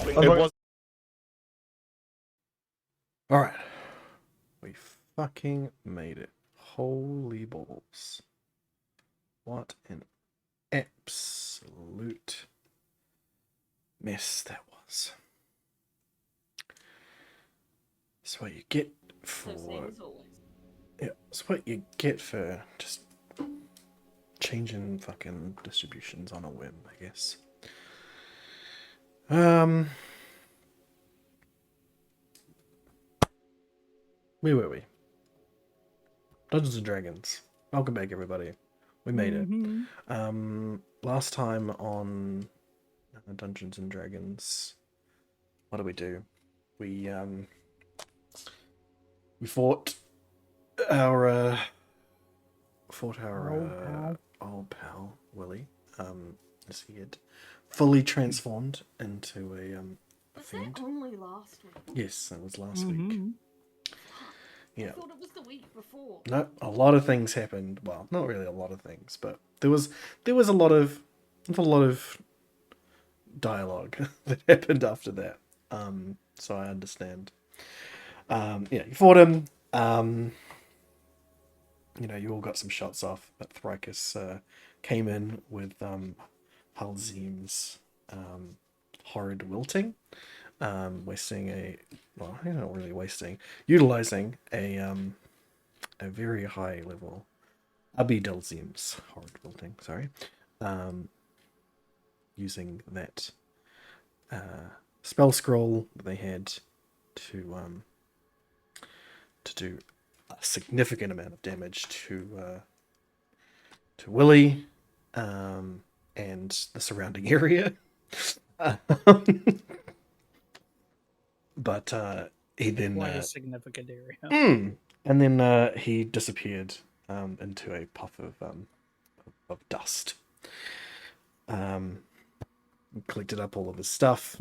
It was. Alright. We fucking made it. Holy balls. What an absolute mess that was. That's what you get for... Yeah, that's what you get for just changing fucking distributions on a whim, I guess. Where were we? Dungeons and Dragons. Welcome back, everybody. We made it. Last time on Dungeons and Dragons, what did we do? We fought our old pal Willie. As he had fully transformed into a fiend. That only last week? Yes, that was last week. Yeah. I thought it was the week before. No, a lot of things happened. Well, not really a lot of things, but there was a lot of dialogue that happened after that. So I understand. Yeah, you fought him. You know, you all got some shots off, but Thrykus came in with Halzim's horrid wilting, utilizing a very high level Abidalzim's horrid wilting, sorry. Using that spell scroll that they had to do a significant amount of damage to Willie and the surrounding area. But he then quite a significant area. And then he disappeared into a puff of dust. Collected up all of his stuff,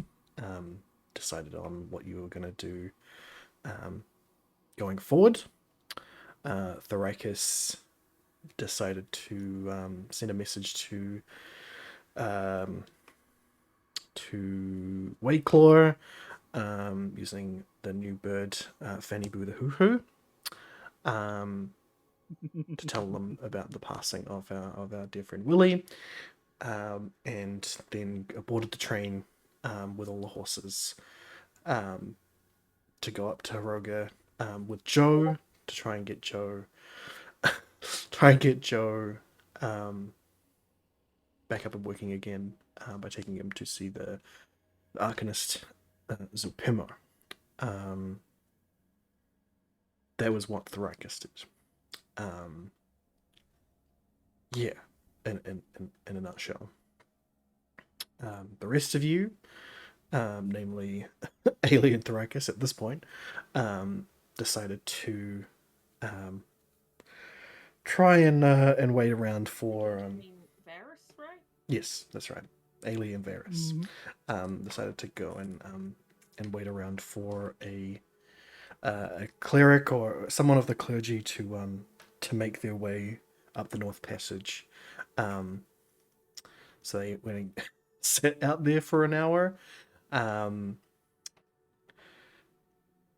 decided on what you were going to do going forward. Thrykus decided to send a message to Wayclaw using the new bird Fanny Boo the Hoo-Hoo to tell them about the passing of our dear friend Willie. And then boarded the train with all the horses to go up to Haroga with Joe to try and get Joe back up and working again by taking him to see the Arcanist Zupimo. That was what Thrykus did. Yeah. In a nutshell. The rest of you, namely Ailey and Thrykus at this point, decided to try and wait around for... Varys, right? Yes, that's right. Ailey and Varys decided to go and wait around for a cleric or someone of the clergy to make their way up the North Passage. So they went and sat out there for an hour.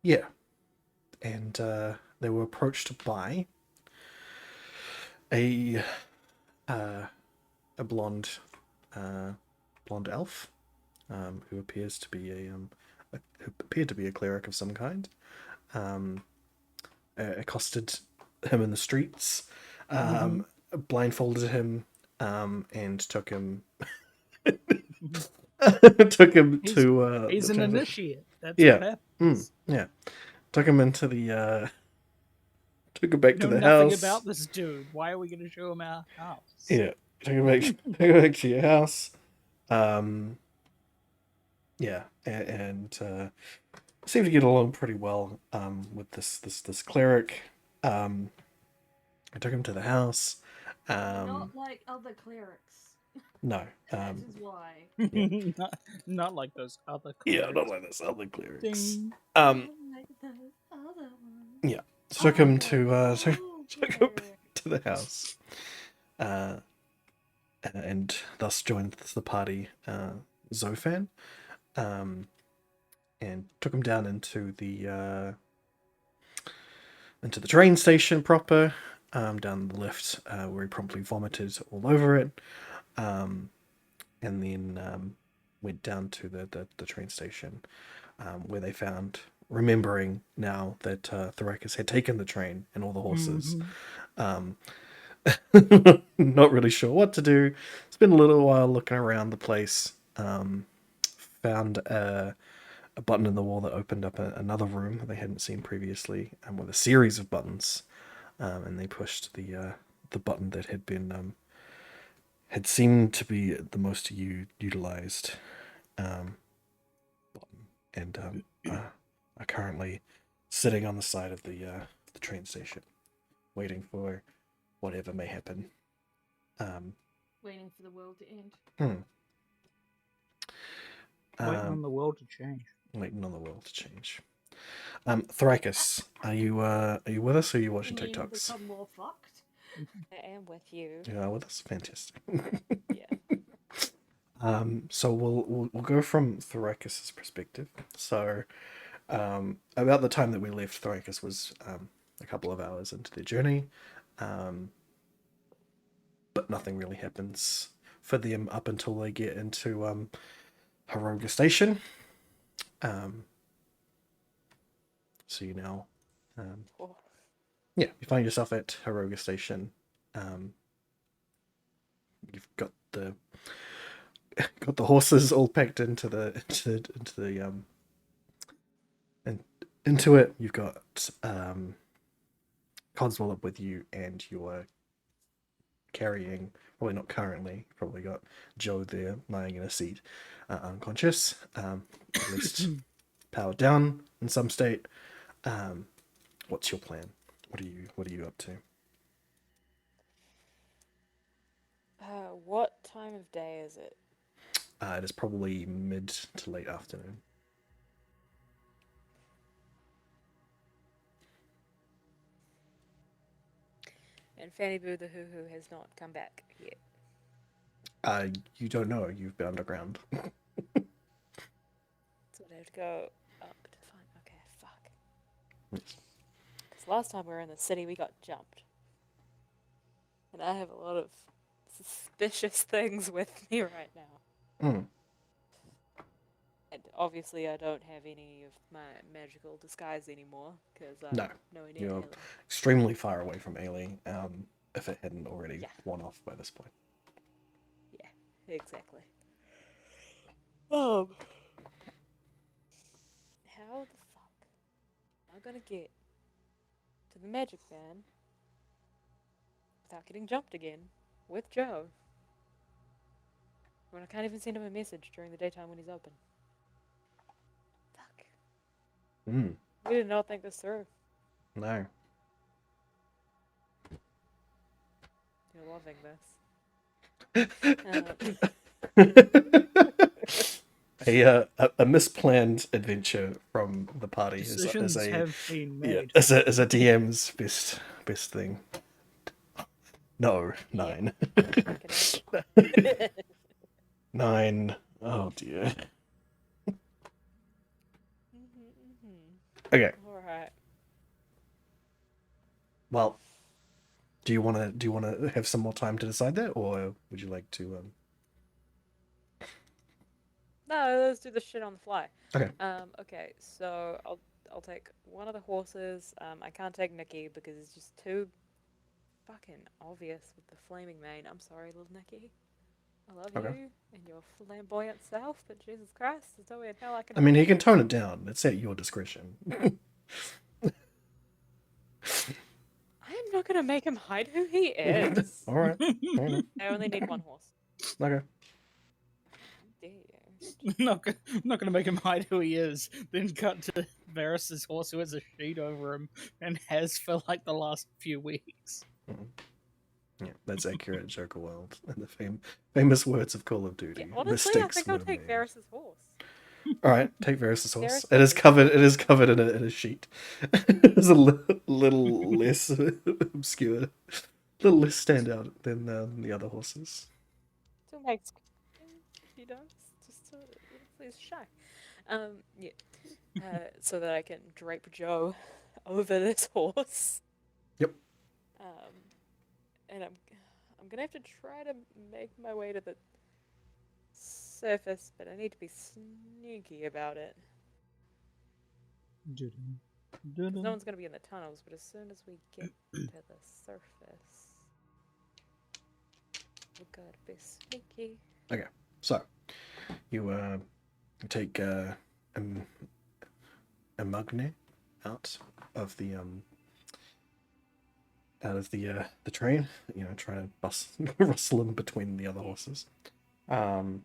Yeah. And they were approached by a blonde elf who appears to be a cleric of some kind. Accosted him in the streets, blindfolded him, and took him to he's an initiate. That's yeah. what happens. Yeah. Took him into the took him back to the nothing house. About this dude. Why are we going to show him our house? Yeah. Took him back to your house. Yeah, and seemed to get along pretty well with this cleric. I took him to the house. Not like other clerics. No. That is why. Yeah. not like those other clerics. Yeah, not like those other clerics. Ding. Like those other ones. Yeah. Took him to the house. And thus joined the party Zofan. and took him down into the train station proper, down the lift, where he promptly vomited all over it, and then went down to the train station, where they found, remembering now that Thrakus had taken the train and all the horses. Um, not really sure what to do. It's been a little while looking around the place. Found a button in the wall that opened up another room they hadn't seen previously, with a series of buttons. And they pushed the button that had seemed to be the most utilized button, and are currently sitting on the side of the train station, waiting for whatever may happen. Waiting for the world to end. Waiting on the world to change. Waiting on the world to change. Thrakus, are you with us, or are you watching You mean TikToks? become more fucked? I am with you. You are with us? Fantastic. Yeah. So we'll go from Thrakus's perspective. So, about the time that we left, Thrakus was a couple of hours into their journey, but nothing really happens for them up until they get into Haroga Station. So you now, Cool. yeah, you find yourself at Haroga Station. You've got the horses all packed into it. You've got Codswell up with you, and you're carrying, probably not currently, probably got Joe there lying in a seat, unconscious, at least powered down in some state. What's your plan? What are you up to? What time of day is it? It is probably mid to late afternoon. And Fanny Boo the Hoo Hoo has not come back yet. You don't know. You've been underground. So I have to go up to find. Okay, fuck. Yes. Because last time we were in the city, we got jumped. And I have a lot of suspicious things with me right now. Mm. And obviously, I don't have any of my magical disguise anymore because No, nowhere near you're Ayla. extremely far away from Ailey. If it hadn't already Yeah. worn off by this point. Yeah, exactly. How the fuck am I gonna get to the magic van without getting jumped again with Joe when I can't even send him a message during the daytime when he's open? Fuck. Mm. We did not think this through. No. You're loving this. A misplanned adventure from the party Decisions is have been yeah, made. as a DM's best thing. No, Yeah. 9. Okay. 9. Oh dear. Mm-hmm. Okay. Alright. Well, do you want to have some more time to decide that, or would you like to No, let's do this shit on the fly. Okay. Okay, so I'll take one of the horses. I can't take Nikki because it's just too fucking obvious with the flaming mane. I'm sorry, little Nikki. I love Okay. you and your flamboyant self, but Jesus Christ, there's no way in hell I can. I mean, he can tone it down. It's at your discretion. I am not gonna make him hide who he is. All right. Fair enough. I only need one horse. Okay. Dare you? not gonna make him hide who he is. Then cut to Varys's horse, who has a sheet over him and has for like the last few weeks. Yeah, that's accurate, Joker World, and the famous words of Call of Duty. Yeah, honestly, I Mistakes think I'll were take made. Varys's horse. All right, take Varys' horse. Varys It is is- covered. It is covered in a sheet. It's a little less obscure, a little less standout than the other horses. Still makes, you know, just please shy. Yeah. So that I can drape Joe over this horse. Yep. And I'm gonna have to try to make my way to the surface, but I need to be sneaky about it. Because no one's gonna be in the tunnels, but as soon as we get to the surface, we gotta be sneaky. Okay, so you take a Magne out of the train. You know, try to rustle him between the other horses. All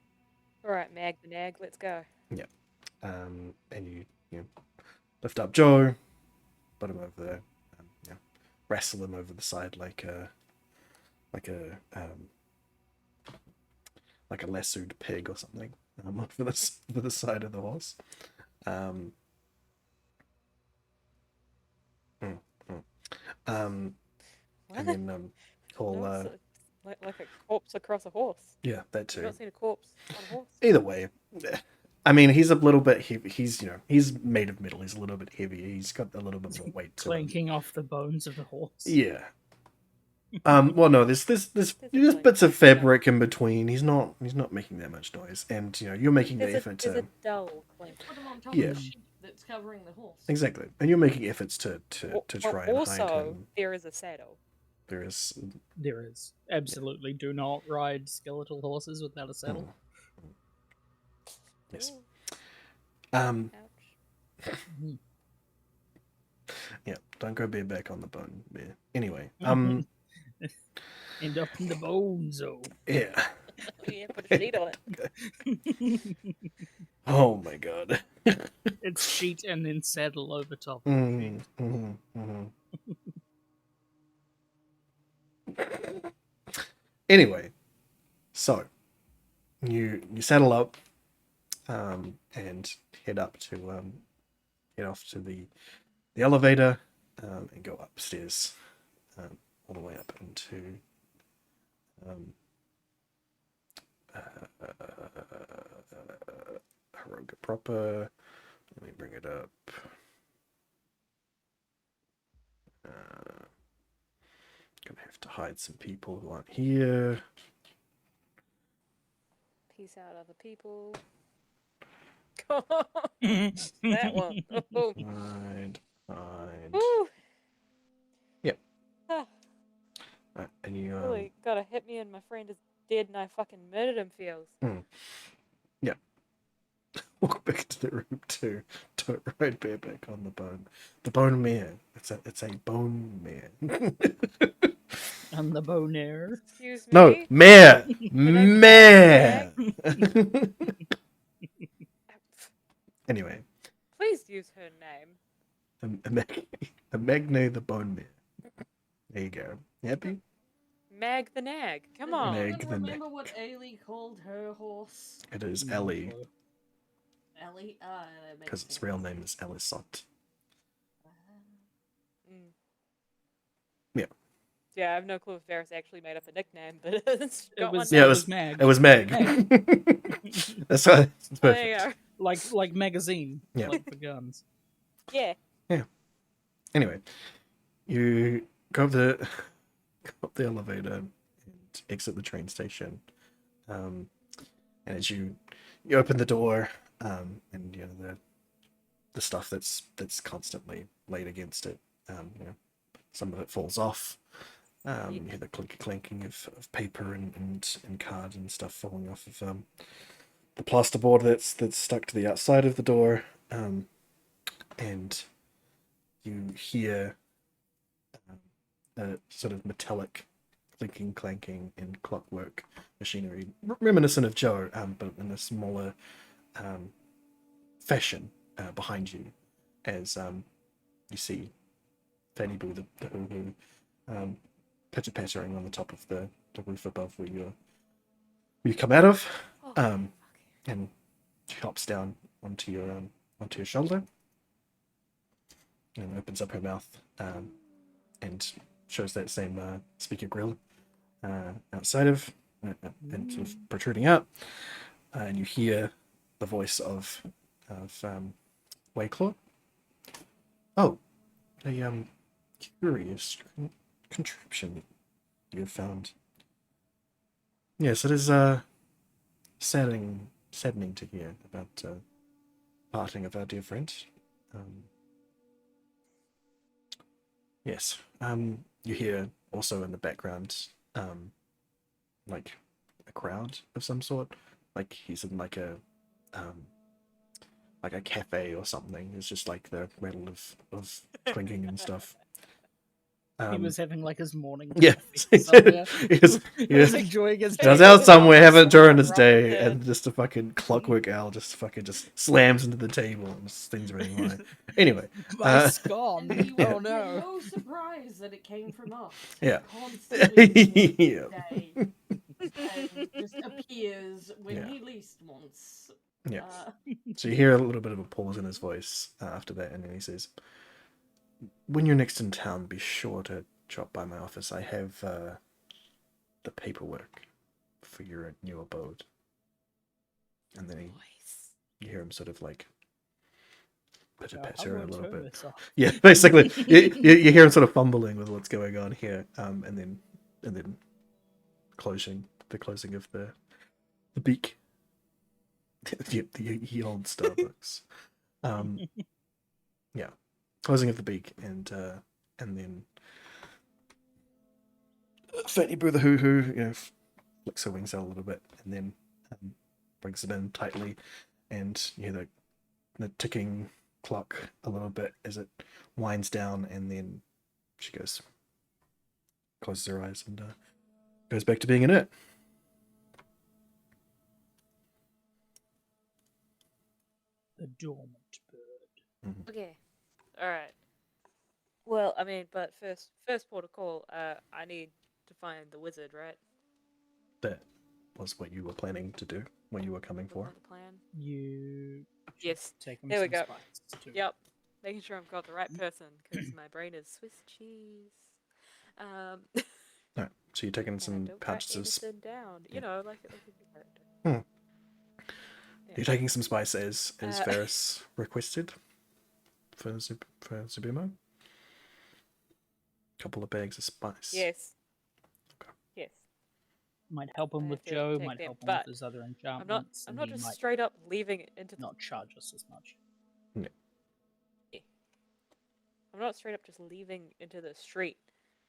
right, Mag the Nag, let's go. Yeah. And you lift up Joe, put him over there, wrestle him over the side like a lassoed pig or something, for the side of the horse. And then call No, it's like a corpse across a horse. yeah, that You've too. not seen a corpse on a horse? Either way, I mean, he's a little bit heavy. He's made of metal. He's a little bit heavy. He's got a little bit more weight to him. Clanking off the bones of the horse. Yeah. Well, no, there's bits of fabric in between. He's not making that much noise, and you're making the effort There's to a dull clink. Put them on top Yeah. of the sheet that's covering the horse. exactly, and you're making efforts to try and Also, hide him. there is a saddle. There is There is. Absolutely. Do not ride skeletal horses without a saddle. yes. Ooh, Um, ouch. yeah, don't go bareback on the bone bear. Anyway, End up in the bone zone. yeah. Yeah, put a sheet on it. Oh my god. It's sheet and then saddle over top. Anyway, so you saddle up, and head off to the elevator, and go upstairs, all the way up into Haroga proper. Let me bring it up. Gonna have to hide some people who aren't here. Peace out, other people. That one. Oh. Hide. Woo. Yep. Ah, And you really gotta hit me and my friend is dead and I fucking murdered him feels. yeah. Walk back to the room too. Don't ride bareback on the bone. The bone mare. It's a bone mare. And the bonaire. Excuse me? No, mare. I Mare. Anyway, Please use her name. a Magne the bone mare. There you go. Happy? Mag the Nag. Come Does on. Meg anyone the remember what Ailey called her horse? It is Ellie, Ellie? That makes because its sense. real name is Elisot. Mm. Yeah. Yeah, I have no clue if Varys actually made up a nickname, but it's got was- one Yeah, now. it was Mag. It was Meg. That's why it's There perfect. you go. Like magazine. Yeah. Like for guns. Yeah. Anyway, you go up the elevator and exit the train station. And as you open the door, and the stuff that's constantly laid against it, some of it falls off. You hear the clanking of paper and cards and stuff falling off of the plasterboard that's stuck to the outside of the door, and you hear a sort of metallic clinking, clanking, and clockwork machinery, reminiscent of Joe, but in a smaller fashion, behind you, as you see Fanny Boo the Hoo pitter-pattering on the top of the roof above where you come out of, and she hops down onto your shoulder and opens up her mouth, and shows that same speaker grill outside of and sort of protruding out, and you hear the voice of of Wayclaw. Oh, a curious contraption you've found. Yes, it is saddening to hear about parting of our dear friend. Yes. You hear also in the background, like a crowd of some sort. Like he's in like a cafe or something. It's just like the rattle of clinking and stuff. He was having like his morning Yeah. coffee somewhere. He was Yeah. enjoying his I was day out with somewhere, Thomas having it during on his a day, rocket. and just a fucking clockwork owl just slams into the table and just things everything right. Anyway, My And scone. you Yeah. will Oh get no. no surprise that it came from us. Yeah. Constantly doing Yeah. his day and just appears when Yeah. he least wants. Yeah. Uh, So you hear a little bit of a pause in his voice after that, and then he says, "When you're next in town, be sure to drop by my office. I have the paperwork for your new abode." And then you hear him sort of like pitter How patter a would little turn bit. this off? Yeah, basically, you hear him sort of fumbling with what's going on here, and then closing of the beak. the old Starbucks. Yeah, closing of the beak, and then Fatty Boo the Hoo Hoo, flicks her wings out a little bit, and then brings it in tightly, and you hear the ticking clock a little bit as it winds down, and then she closes her eyes, and goes back to being inert. The dormant bird. Okay. All right. Well, I mean, but first port of call. I need to find the wizard, right? That was what you were planning to do when you were coming Was for. that the plan? You Yes. take him There we some go. spice too. Yep. Making sure I've got the right person because my brain is Swiss cheese. No, so you're taking And I some don't write pouches of. anything down. Yeah. You know, like a good character. Yeah. You're taking some spice as Uh, Varys requested for Zubumo. Couple of bags of spice. Yes. Okay. Yes. Might help him I with have to Joe, take might them, help him but with his other I'm enchantments, I'm and not he just might straight up leaving it into the. not charge us as much. I'm not straight up just leaving into the street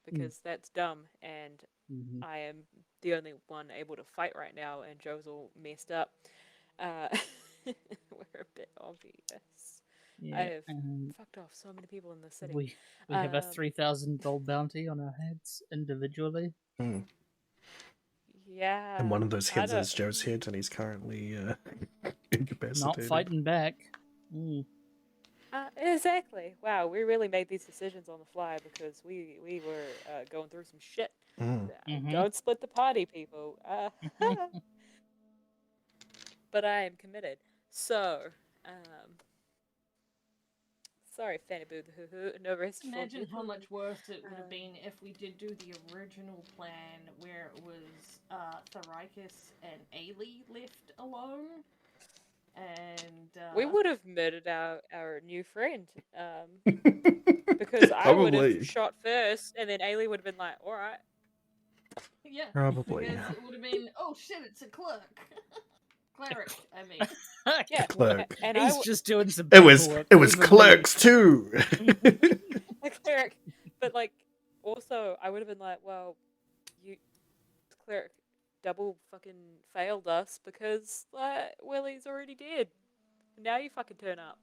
because that's dumb, and Mm-hmm. I am the only one able to fight right now, and Joe's all messed up. We're a bit obvious. Yeah, I have and fucked off so many people in the city. we have a 3,000 gold bounty on our heads individually. Hmm. Yeah. And one of those I heads don't- is Joe's head, and he's currently incapacitated. Not fighting back. Mm. Exactly. Wow, we really made these decisions on the fly because we were going through some shit. Mm. Mhm. Don't split the party, people. But I am committed. So, sorry, Fanny Boo the Hoo Hoo. No rest for imagine you. how much worse it would have been if we did do the original plan where it was Tharikis and Ailey left alone. And We would have murdered our new friend. Because I would Probably. have shot first, and then Ailey would have been like, "All right." yeah, Probably. because it would have been, oh shit, it's a cleric. Cleric, I mean. Yeah. Clerk. And He's I just doing some It was paperwork. it was Leave him be. clerks too. a cleric, but like also I would have been like, well, you cleric double fucking failed us because Willie's already dead. Now you fucking turn up.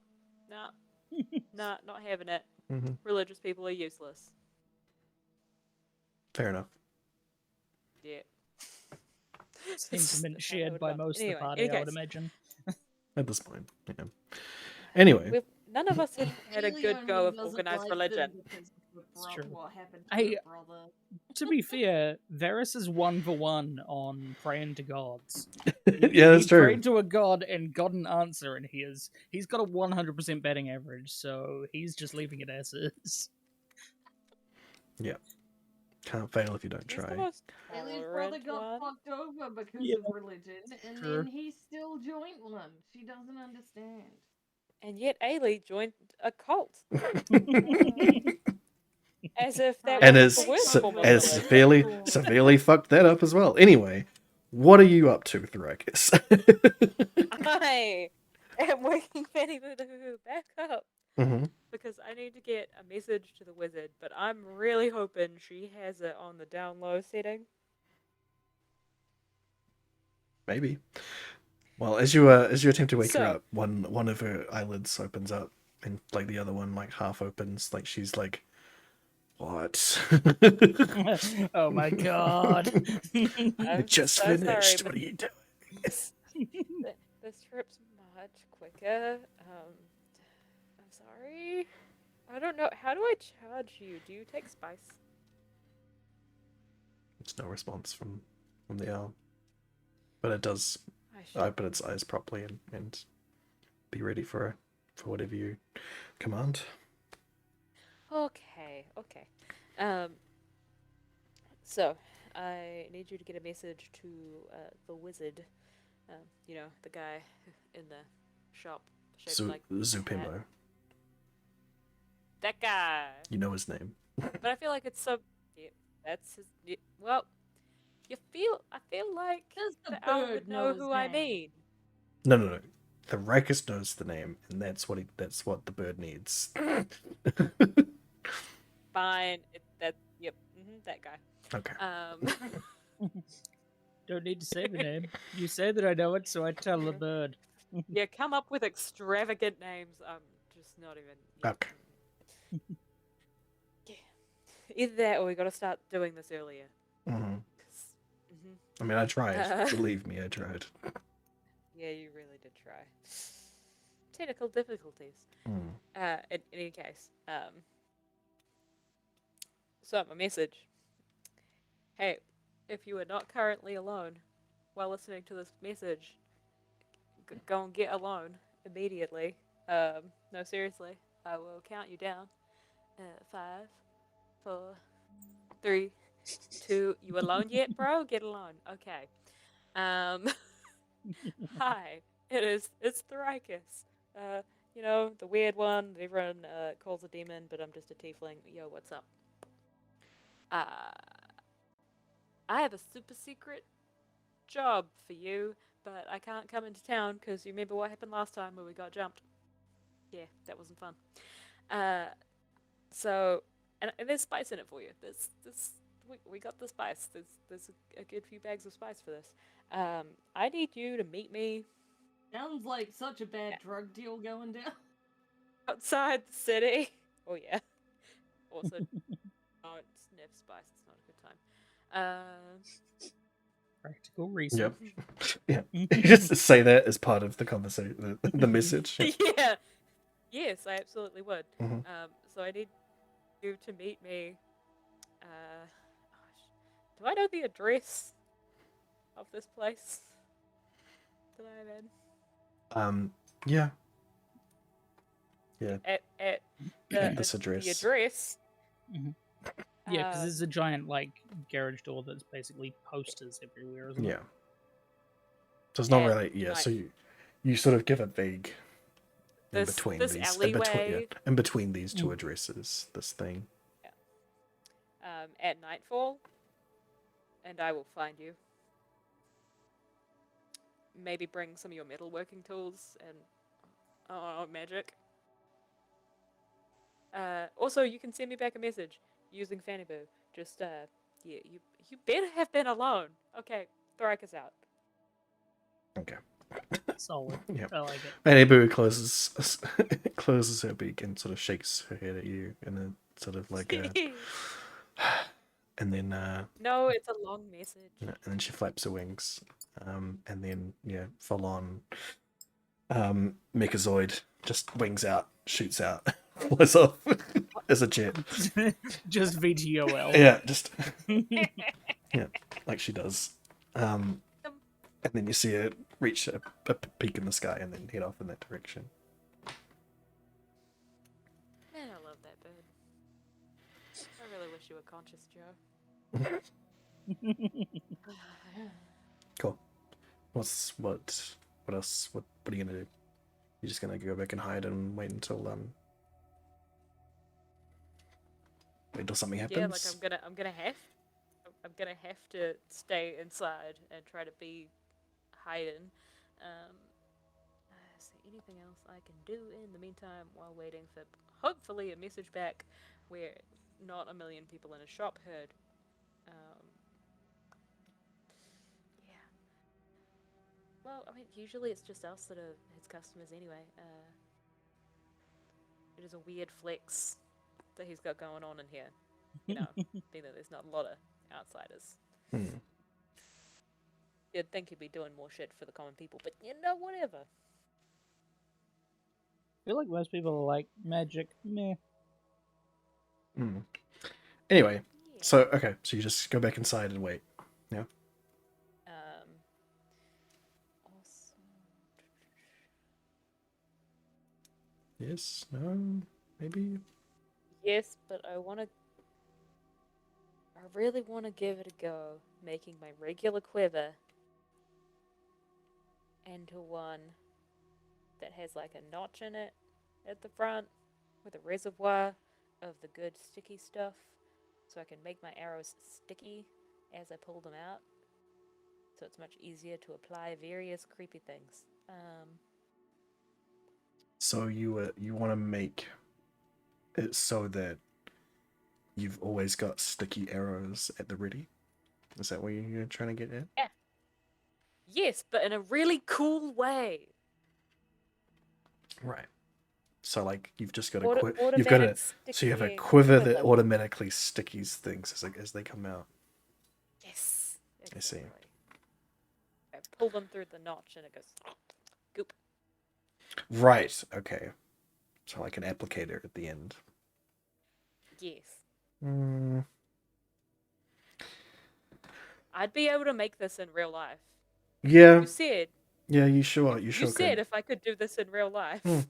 Nah, not having it. Mm-hmm. Religious people are useless. Fair enough. Yeah. Sentiment shared by most of the party, any I would case, imagine. At this point, yeah. Anyway, none of us had a Ailey good only go of doesn't organized like religion. them because of It's true. what happened to Hey, her brother. To be fair, Varys is 1 for 1 on praying to gods. yeah, that's he true. prayed to a god and got an answer, and he's got a 100% batting average, so he's just leaving it as is. Can't fail if you don't He's the try. most Ailey's brother tolerant got one. fucked over because Yeah. of religion, and Sure. then he still joined one. She doesn't understand. and yet Ailey joined a cult. As if that And wasn't it's the worst so form of as village. severely fucked that up as well. Anyway, what are you up to, Thoricus? I am waking Fanny Boo back up hmm because I need to get a message to the wizard, but I'm really hoping she has it on the down low setting. Maybe. Well, as you attempt to wake her So- up, one of her eyelids opens up, and like the other one like half opens, like she's like, "What? Oh my god. You I'm just so sorry, finished. but What are you doing?" this trip's much quicker. I'm sorry. I don't know. How do I charge you? Do you take spice? There's no response from the owl, but it does I should. open its eyes properly and be ready for whatever you command. Okay. So I need you to get a message to the wizard. You know, the guy in the shop shaped like a cat. Zupimo. That guy. You know his name. But I feel like it's so. Yeah, that's his. Yeah, well, I feel like Does the the owl bird would know know his who I name? mean. No. The Rikus knows the name, and that's what the bird needs. Fine. Yep. That guy. Okay. Don't need to say the name. You say that I know it, so I tell the bird. Yeah, come up with extravagant names. I'm just not even. Yeah. Okay. Yeah. Either that, or we got to start doing this earlier. hmm 'Cause- mhm. I mean, I tried. Uh. Believe me, I tried. Yeah, you really did try. Technical difficulties. Mm. In any case, so my message. Hey, if you are not currently alone while listening to this message, go and get alone immediately. No, seriously, I will count you down. 5, 4, 3, 2. You alone yet, bro? Get alone. Okay. Hi. It's Thoricus. You know, the weird one that everyone calls a demon, but I'm just a tiefling. Yo, what's up? I have a super secret job for you, but I can't come into town because you remember what happened last time where we got jumped. Yeah, that wasn't fun. So, and there's spice in it for you. We got the spice. There's a good few bags of spice for this. I need you to meet me Sounds like such a bad drug deal going down. outside the city. Oh yeah. Also, don't sniff spice. It's not a good time. Practical reason. Yep. Yeah. Just say that as part of the conversation, the message. Yeah. Yes, I absolutely would. Mhm. So I need you to meet me. Do I know the address of this place that I'm in? Yeah. At This address. The address. Yeah, because there's a giant like garage door that's basically posters everywhere, isn't Yeah. it? So it's not At really. Yeah. night. So you sort of give a vague in This between this these alleyway. in between these two addresses. This thing. At nightfall, and I will find you. Maybe bring some of your metalworking tools and magic. Also, you can send me back a message using Fanny Boo. Just yeah, you better have been alone. Okay, Thoricus out. Okay. Solid. Yep. I like it. Fanny Boo closes her beak and sort of shakes her head at you in a sort of like a, and then No, it's a long message. and then she flaps her wings, and then full on Mechazoid just wings out, shoots out, flies off as a jet. Just VTOL. Yeah, just like she does. And then you see her reach a peak in the sky and then head off in that direction. Man, I love that bird. I really wish you were conscious, Joe. Cool. What else? What are you gonna do? You're just gonna go back and hide and wait until something happens. Yeah, like I'm gonna have to stay inside and try to be hiding. Is there anything else I can do in the meantime while waiting for hopefully a message back where not a million people in a shop heard? Yeah. Well, I mean, usually it's just us that are his customers anyway. It is a weird flex that he's got going on in here. You know, being that there's not a lot of outsiders. Hmm. You'd think he'd be doing more shit for the common people, but you know, whatever. I feel like most people are like, magic, meh. Hmm. Anyway, Yeah. so okay, so you just go back inside and wait. Yeah. Also, Yes. No. Maybe. yes, but I really want to give it a go, making my regular quiver into one that has like a notch in it at the front with a reservoir of the good sticky stuff, so I can make my arrows sticky as I pull them out. So it's much easier to apply various creepy things. So you want to make it so that you've always got sticky arrows at the ready. Is that what you're trying to get at? Yeah. Yes, but in a really cool way. Right. So like you've just got Automatic so you have a stickying quiver that automatically stickies things as they come out. Yes. I see. I pull them through the notch and it goes goop. Right. Okay. So like an applicator at the end. Yes. Mm, I'd be able to make this in real life. yeah. You said Yeah. You sure? You you sure said could. if I could do this in real life, Hmm.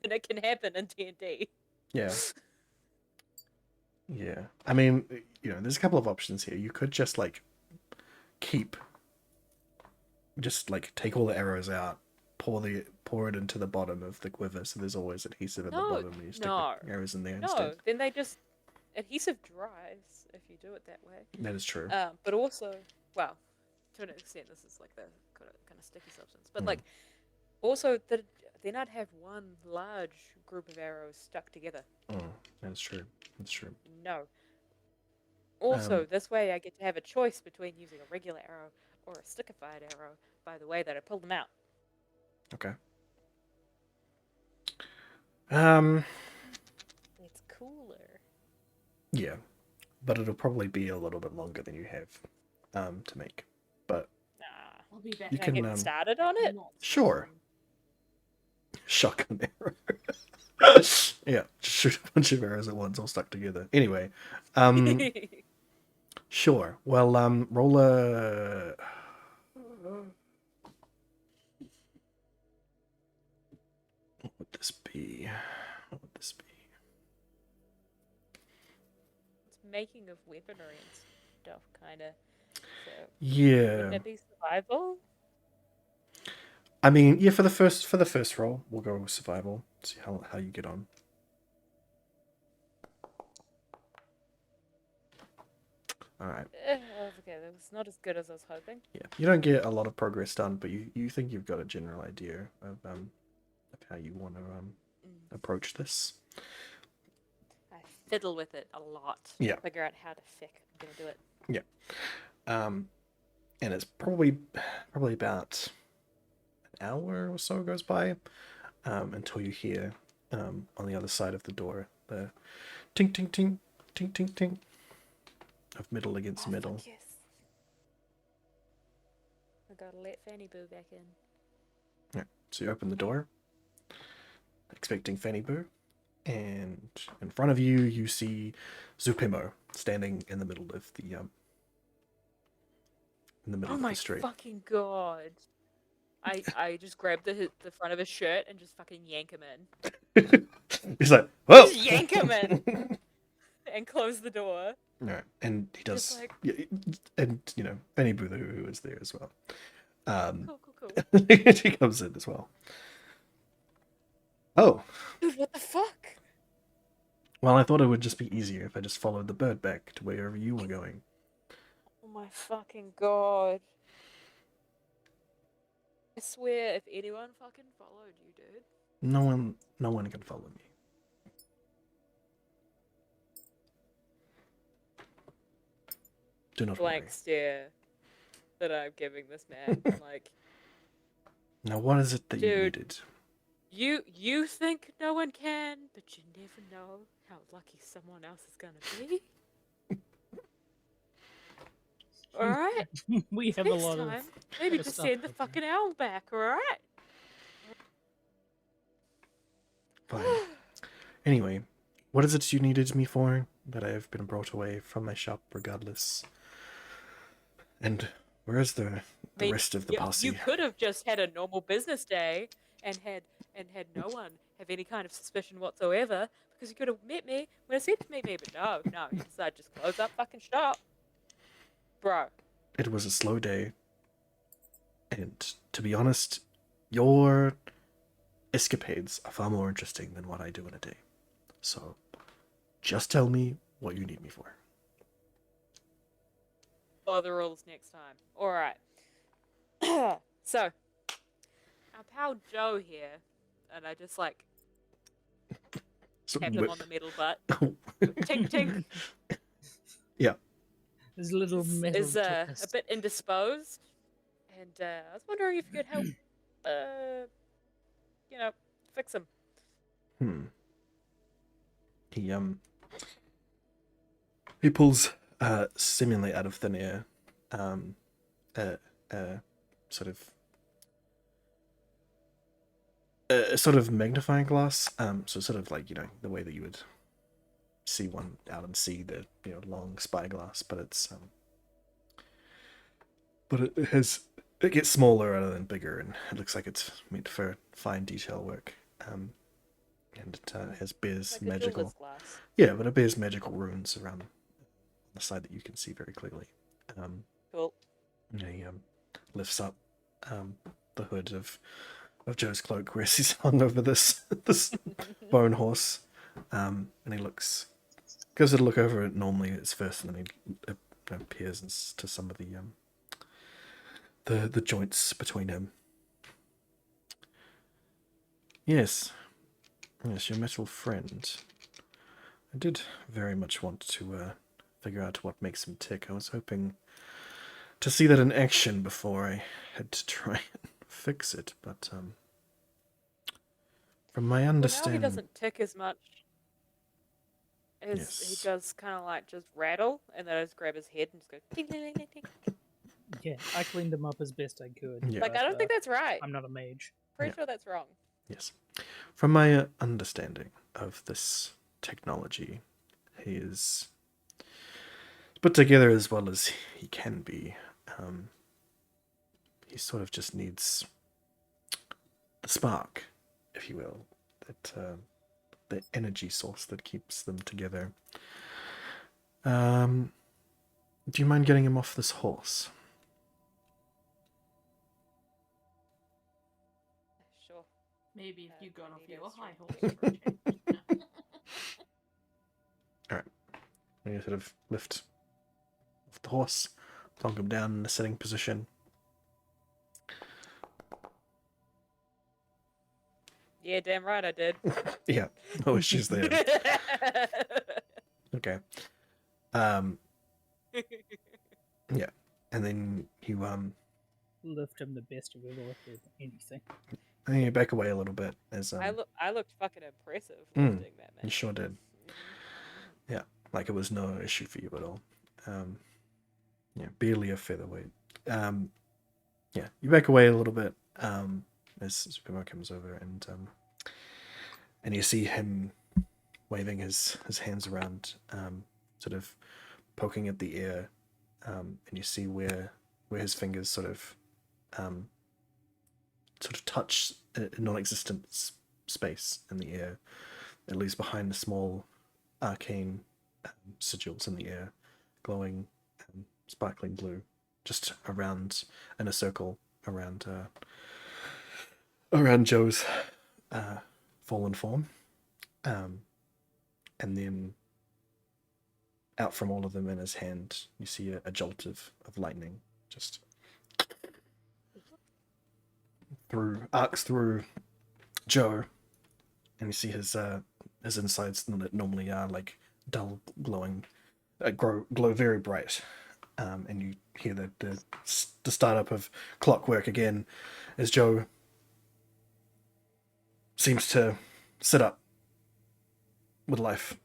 then it can happen in D&D. Yeah. Yeah. I mean, there's a couple of options here. You could just like take all the arrows out, pour it into the bottom of the quiver, so there's always adhesive at the bottom, and you stick the arrows in there No, instead. then they just adhesive dries if you do it that way. That is true. But also, well, to an extent, this is like the kind of sticky substance. But like, also, then I'd have one large group of arrows stuck together. Oh, that's true. That's true. No. Also, this way I get to have a choice between using a regular arrow or a stickified arrow by the way that I pull them out. Okay. It's cooler. Yeah, but it'll probably be a little bit longer than you have to make. But I'll be back. you Can I can get started on it? sure. Shotgun arrow. Yeah, just shoot a bunch of arrows at once, all stuck together. Anyway, sure. Well, roll a. What would this be? What would this be? It's making of weaponry and stuff, kind of. So, Yeah. wouldn't it be survival? I mean, yeah. For the first roll, we'll go with survival. See how you get on. All right. Okay, that was not as good as I was hoping. Yeah, you don't get a lot of progress done, but you think you've got a general idea of how you want to approach this. I fiddle with it a lot. Yeah. Figure out how to I'm gonna do it. Yeah. And it's probably about an hour or so goes by, until you hear on the other side of the door the ting ting ting ting ting ting of middle against middle. Yes. I gotta let Fanny Boo back in. Yeah. So you open the door, expecting Fanny Boo, and in front of you you see Zupimo standing in the middle of the of the street. Oh my fucking god! I just grab the front of his shirt and just fucking yank him in. He's like, whoa! Just yank him in, and close the door. No, and he does, Just like- yeah, and Fanny Boo who is there as well. Cool. She comes in as well. Oh, Dude, what the fuck? well, I thought it would just be easier if I just followed the bird back to wherever you were going. Oh my fucking god. I swear, if anyone fucking followed you, dude. No one can follow me. Do not Blank worry. stare that I'm giving this man. I'm like, Now, what is it that you dude, needed? you think no one can, but you never know how lucky someone else is gonna be. Alright? We have a Next lot time, of maybe lot of just stuff send the like that. fucking owl back, alright? Fine. Anyway, what is it you needed me for? That I have been brought away from my shop regardless. And where is the rest of the posse? You could have just had a normal business day and had no one have any kind of suspicion whatsoever because you could have met me when I said to meet me, but no, you decided to just close up fucking shop. Bro. It was a slow day. And to be honest, your escapades are far more interesting than what I do in a day. So, just tell me what you need me for. Follow the rules next time. Alright. So, our pal Joe here, and I just like So, tapped him on the middle butt. Tink tink. Yeah. There's a little metal Is a test. bit indisposed, and I was wondering if you could help, fix him. He pulls seemingly out of thin air sort of a sort of magnifying glass, so sort of like, the way that you would see one out and see the long spyglass, but it's but it gets smaller rather than bigger, and it looks like it's meant for fine detail work. And it has bears Like a magical, jeweler's glass. yeah, but it bears magical runes around on the side that you can see very clearly. Cool. And he lifts up the hood of Joe's cloak where he's hung over this bone horse, and he goes to look over it normally at first, and then he peers into some of the joints between him. Yes, your metal friend. I did very much want to figure out what makes him tick. I was hoping to see that in action before I had to try and fix it, but from my Well, now understanding, he doesn't tick as much as Yes. he does kind of like just rattle, and then I just grab his head and just go ding ding ding ding ding. Yeah, I cleaned them up as best I could. Yeah. Like, I don't think that's right. I'm not a mage. Pretty sure that's wrong. Yes. From my understanding of this technology, he is put together as well as he can be. He sort of just needs the spark, if you will, that the energy source that keeps them together. Do you mind getting him off this horse? Sure. Maybe if you got off need your extra. high horse for a change. And you sort of lift off the horse, plonk him down in a sitting position. Yeah, damn right I did. Yeah, no issues there. Okay. Yeah, and then you Lift him the best of it with anything. and you back away a little bit as I looked fucking impressive Mm, lifting that man. you sure did. Yeah, like it was no issue for you at all. Yeah, barely a featherweight. Yeah, you back away a little bit as Pimo comes over, and you see him waving his hands around, sort of poking at the air, and you see where his fingers sort of touch a non-existent space in the air, at least behind the small arcane sigils in the air, glowing sparkling blue, just around in a circle around Joe's fallen form. And then out from all of them in his hand, you see a jolt of lightning just arcs through Joe, and you see his insides that normally are like dull glowing, glow very bright, and you hear the startup of clockwork again as Joe seems to sit up with life.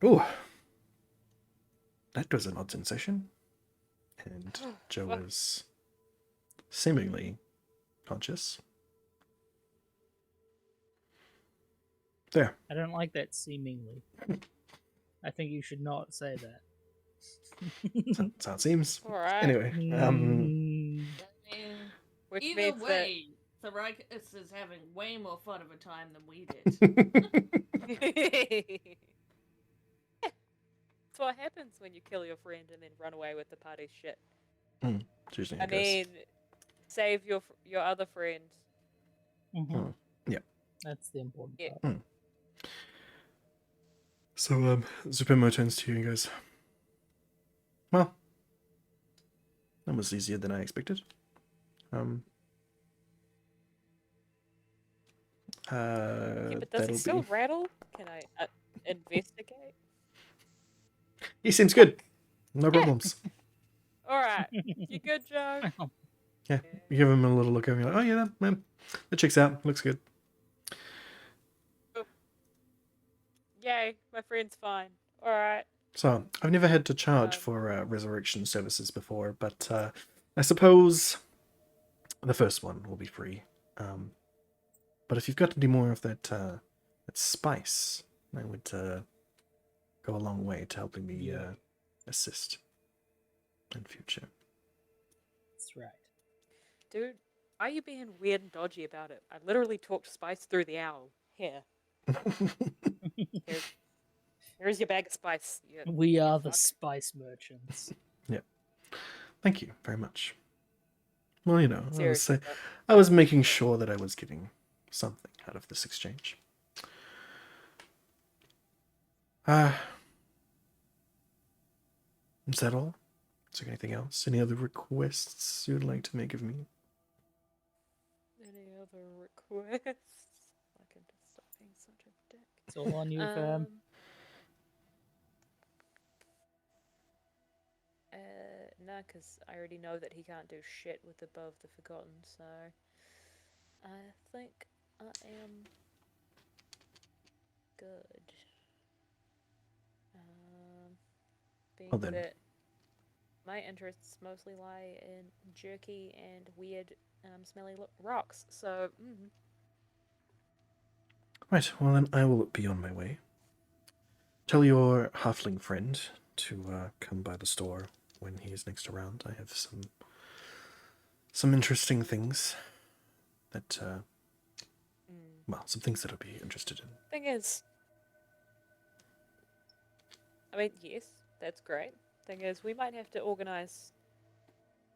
Oh, that was an odd sensation. And Joe is seemingly conscious. There. I don't like that seemingly. I think you should not say that. That's how it seems. All right. Anyway, And Which either means way, Therikus is having way more fun of a time than we did. That's what happens when you kill your friend and then run away with the party's shit. it's usually I mean, save your other friend. Mm-hmm. Yeah. That's the important Yeah. part. So, Zupimo turns to you and goes, well, that was easier than I expected. Yeah, but does he that'll still be... rattle? Can I investigate? He seems good. No problems. All right, you good, Joe? Yeah, you give him a little look over, you're like, oh yeah, that checks out. Looks good. Yay, my friend's fine. All right. So, I've never had to charge for resurrection services before, but I suppose the first one will be free. But if you've got any more of that spice, that would go a long way to helping me assist in future. That's right. Dude, why are you being weird and dodgy about it? I literally talked spice through the owl. Here. Here's your bag of spice. We are the spice merchants. Yeah. Thank you very much. Well, you know, Seriously, I was making sure that I was getting something out of this exchange. Is that all? Is there anything else? Any other requests you'd like to make of me? Any other requests? I can just stop being such a dick. It's all on you, fam. No, because I already know that he can't do shit with Above the Forgotten, so I think I am good. Being Well then. that my interests mostly lie in jerky and weird, smelly rocks, so. Right, well then I will be on my way. Tell your halfling friend to come by the store when he is next around. I have some interesting things that, well, some things that I'll be interested in. Thing is, I mean, yes, that's great. Thing is, we might have to organize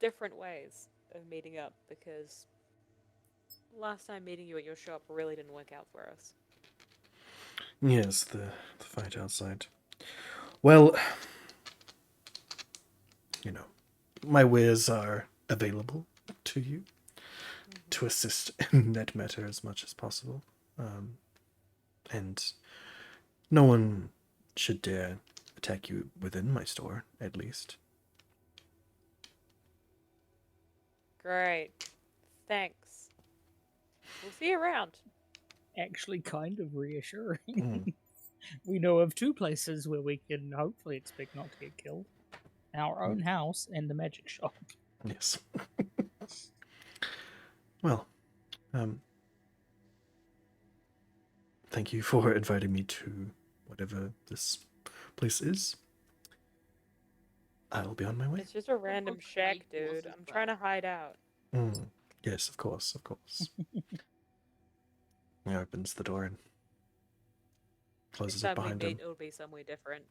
different ways of meeting up because last time meeting you at your shop really didn't work out for us. Yes, the fight outside. Well, you know, my wares are available to you to assist in that matter as much as possible. And no one should dare attack you within my store, at least. Great. Thanks. We'll see you around. Actually, kind of reassuring. We know of two places where we can hopefully expect not to get killed. Our own house and the magic shop. Yes. Well, thank you for inviting me to whatever this place is. I'll be on my way. It's just a random shack, dude. I'm trying to hide out. Yes, of course, of course. He opens the door and closes it Next time we behind him. meet, it'll be somewhere different.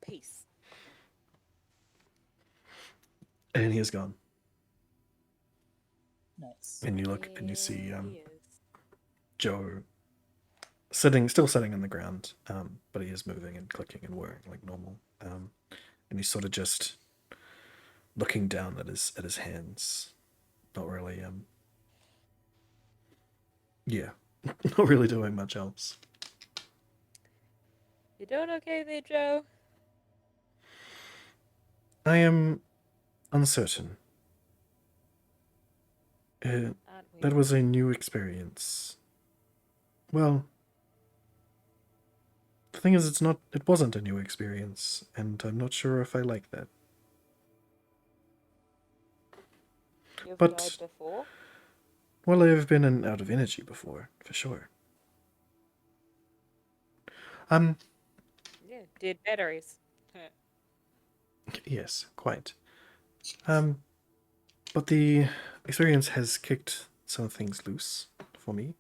Peace. And he is gone. Nice. And you look and you see Yeah, he is. Joe still sitting on the ground, but he is moving and clicking and whirring like normal. And he's sort of just looking down at his hands, not really yeah, not really doing much else. You doing okay there, Joe? I am uncertain. Aren't we That all? was a new experience. Well, the thing is, it wasn't a new experience, and I'm not sure if I like that. You've But, died before? well, I've been out of energy before, for sure. Yeah, dead batteries. Yes, quite. But the experience has kicked some things loose for me.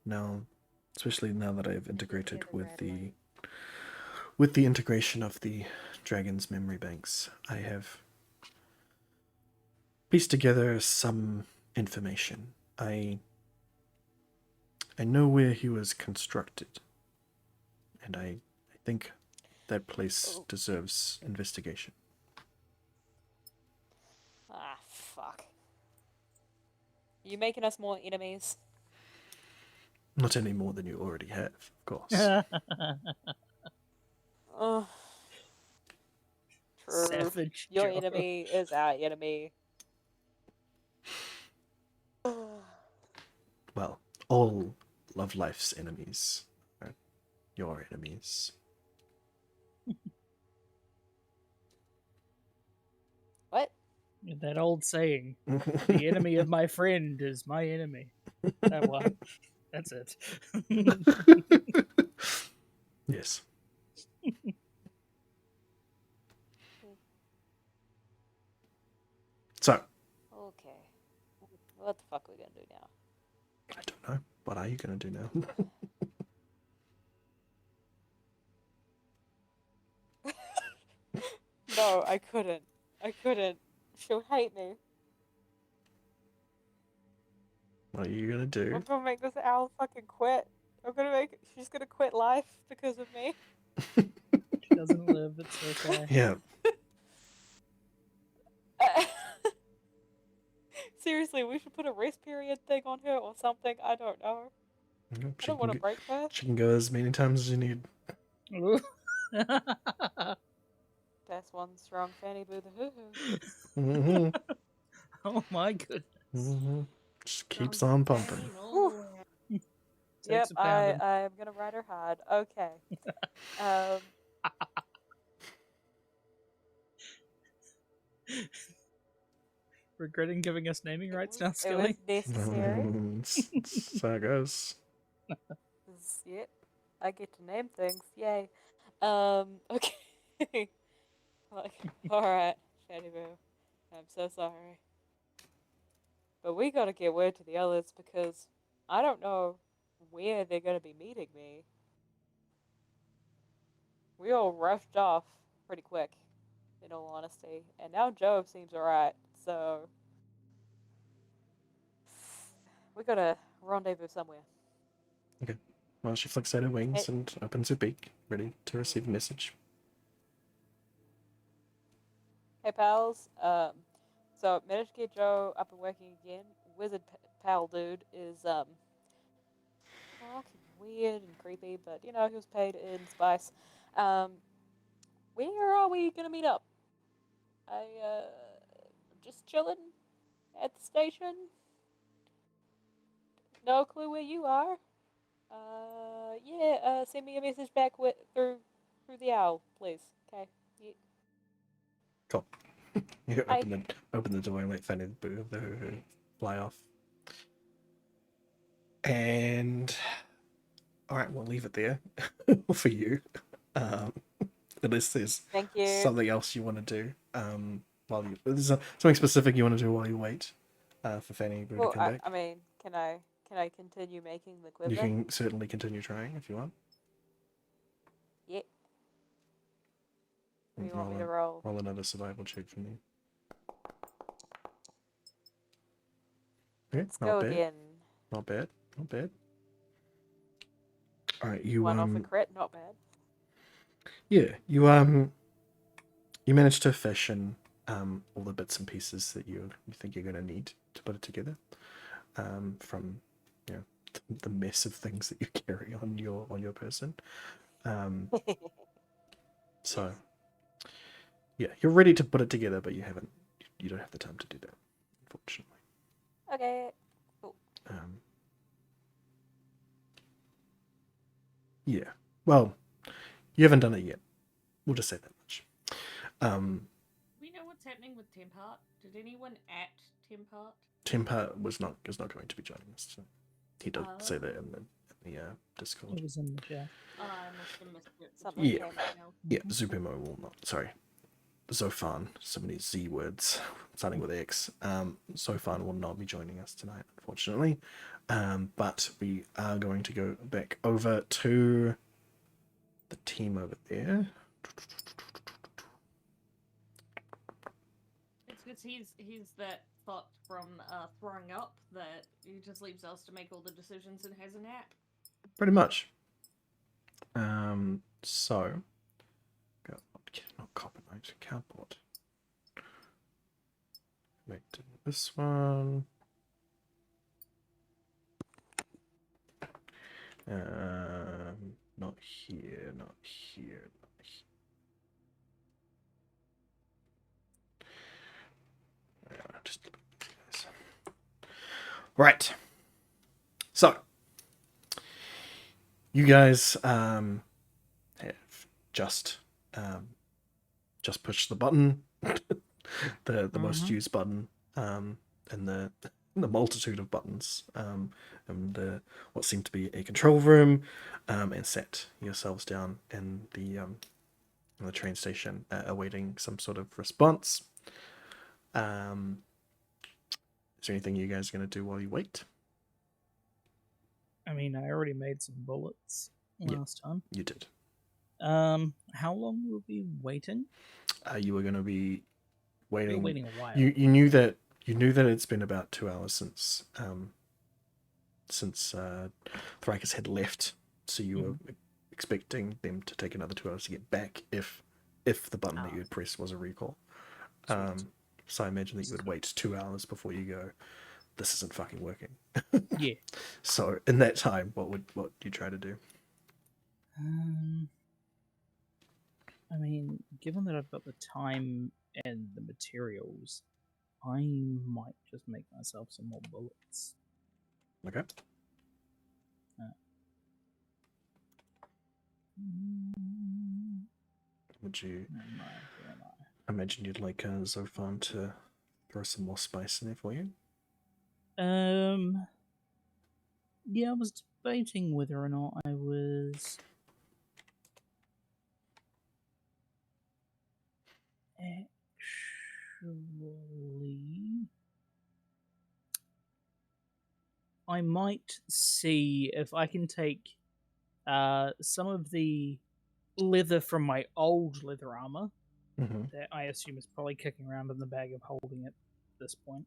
Now, especially now that I've integrated with the integration of the dragon's memory banks, I have pieced together some information. I know where he was constructed, and I think that place deserves investigation. Ah, fuck. You making us more enemies? Not any more than you already have, of course. Oh, true. Savage Your Joe. enemy is our enemy. Well, all of life's enemies are your enemies. What? That old saying, the enemy of my friend is my enemy. That one. That's it. Yes. So, Okay. What the fuck are we gonna do now? I don't know. What are you going to do now? No, I couldn't. I couldn't. She'll hate me. What are you going to do? I'm gonna make this owl fucking quit. She's gonna quit life because of me. She doesn't live, it's okay. Yeah. Seriously, we should put a rest period thing on her or something. I don't know. I She don't want to can, break her. she can go as many times as you need. Ooh. That's one strong fanny boo the hoo hoo. Mm-hmm. Oh my goodness. Mm-hmm. Just keeps Strong on pumping. fanny nowhere. Yep, Takes a pounding. I'm gonna ride her hard. Okay. Regretting giving us naming rights now, It was Skilly? necessary. So it goes. Yep, I get to name things. Yay. Okay. Like, alright, Fanny Boo. I'm so sorry. But we gotta get word to the others because I don't know where they're gonna be meeting me. We all rushed off pretty quick, in all honesty. And now Joe seems alright, so we gotta rendezvous somewhere. Okay. Well, she flicks out her wings Hey. and opens her beak, ready to receive a message. Hey pals, so managed to get Joe up and working again. Wizard pal dude is fucking weird and creepy, but you know he was paid in spice. Where are we gonna meet up? I just chilling at the station. No clue where you are. Yeah. Send me a message back through the owl, please. Okay. Yeah. Cool. You Hi. open the door and let Fanny Boo fly off. And alright, we'll leave it there for you. Unless there's Thank you. something else you want to do. While you there's something specific you want to do while you wait for Fanny Boo to Well, come back. I mean, can I continue making the You quiver? can certainly continue trying if you want. Yeah. What do you want me to roll? Roll another survival check for me. Okay, Let's not go bad. again. Not bad. Not bad. All right, you One off a crit, not bad. yeah, you managed to fashion all the bits and pieces that you think you're gonna need to put it together. From you know the mess of things that you carry on your person. So yeah, you're ready to put it together, but you don't have the time to do that, unfortunately. Okay. Cool. Yeah. Well, you haven't done it yet. We'll just say that much. We know what's happening with Tempart. Did anyone at Tempart? Timper is not going to be joining us. So he did say that in the Discord. It was in the chat. I must have missed it. Something Yeah. came up. Yeah, Zupimo will not. Sorry. Zofan, so many Z words starting with X. Zofan will not be joining us tonight, unfortunately. But we are going to go back over to the team over there. It's because he's that thought from throwing up that he just leaves us to make all the decisions and has a nap. Pretty much. So, not copyright, cardboard. Make this one. Not here, not here, not here. Just look at this. Right. So, you guys have just pushed the button, the most used button, in the multitude of buttons, and what seemed to be a control room, and sat yourselves down in the train station, awaiting some sort of response. Is there anything you guys are going to do while you wait? I mean, I already made some bullets last time. You did. How long will we be waiting? You were going to be waiting. We're waiting a while. You knew that it's been about 2 hours since Thrikus had left, so you were expecting them to take another 2 hours to get back if the button that you had pressed was a recall. So I imagine that you would wait 2 hours before you go, this isn't fucking working. Yeah. So in that time, what do you try to do? I mean, given that I've got the time and the materials, I might just make myself some more bullets. Okay. Would you imagine you'd like Zofan to throw some more spice in there for you? Yeah, I was debating whether or not I was actually. I might see if I can take some of the leather from my old leather armor that I assume is probably kicking around in the bag of holding at this point.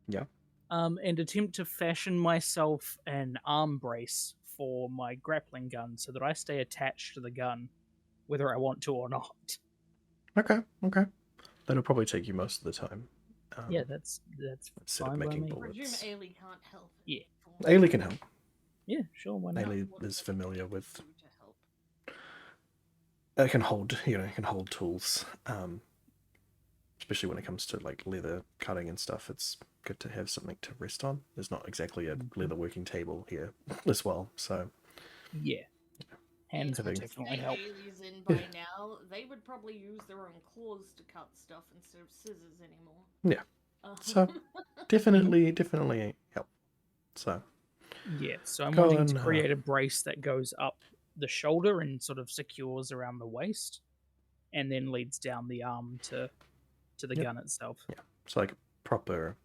Yeah. And attempt to fashion myself an arm brace for my grappling gun so that I stay attached to the gun whether I want to or not. Okay. That'll probably take you most of the time. Yeah, that's instead of fine by making me. bullets. Presume Ailey can't help. Yeah. Ailey can help. Yeah, sure, why not? Ailey is familiar with. To help. It can hold, it can hold tools. Especially when it comes to like leather cutting and stuff, it's good to have something to rest on. There's not exactly a leather working table here as well, so yeah. Hands would Having- definitely help. Ailey's in by now, they would probably use their own claws to cut stuff instead of scissors anymore. Yeah. So definitely help. So Yeah, so I'm Go wanting to on, create a brace that goes up the shoulder and sort of secures around the waist, and then leads down the arm to the gun itself. yeah, it's like proper,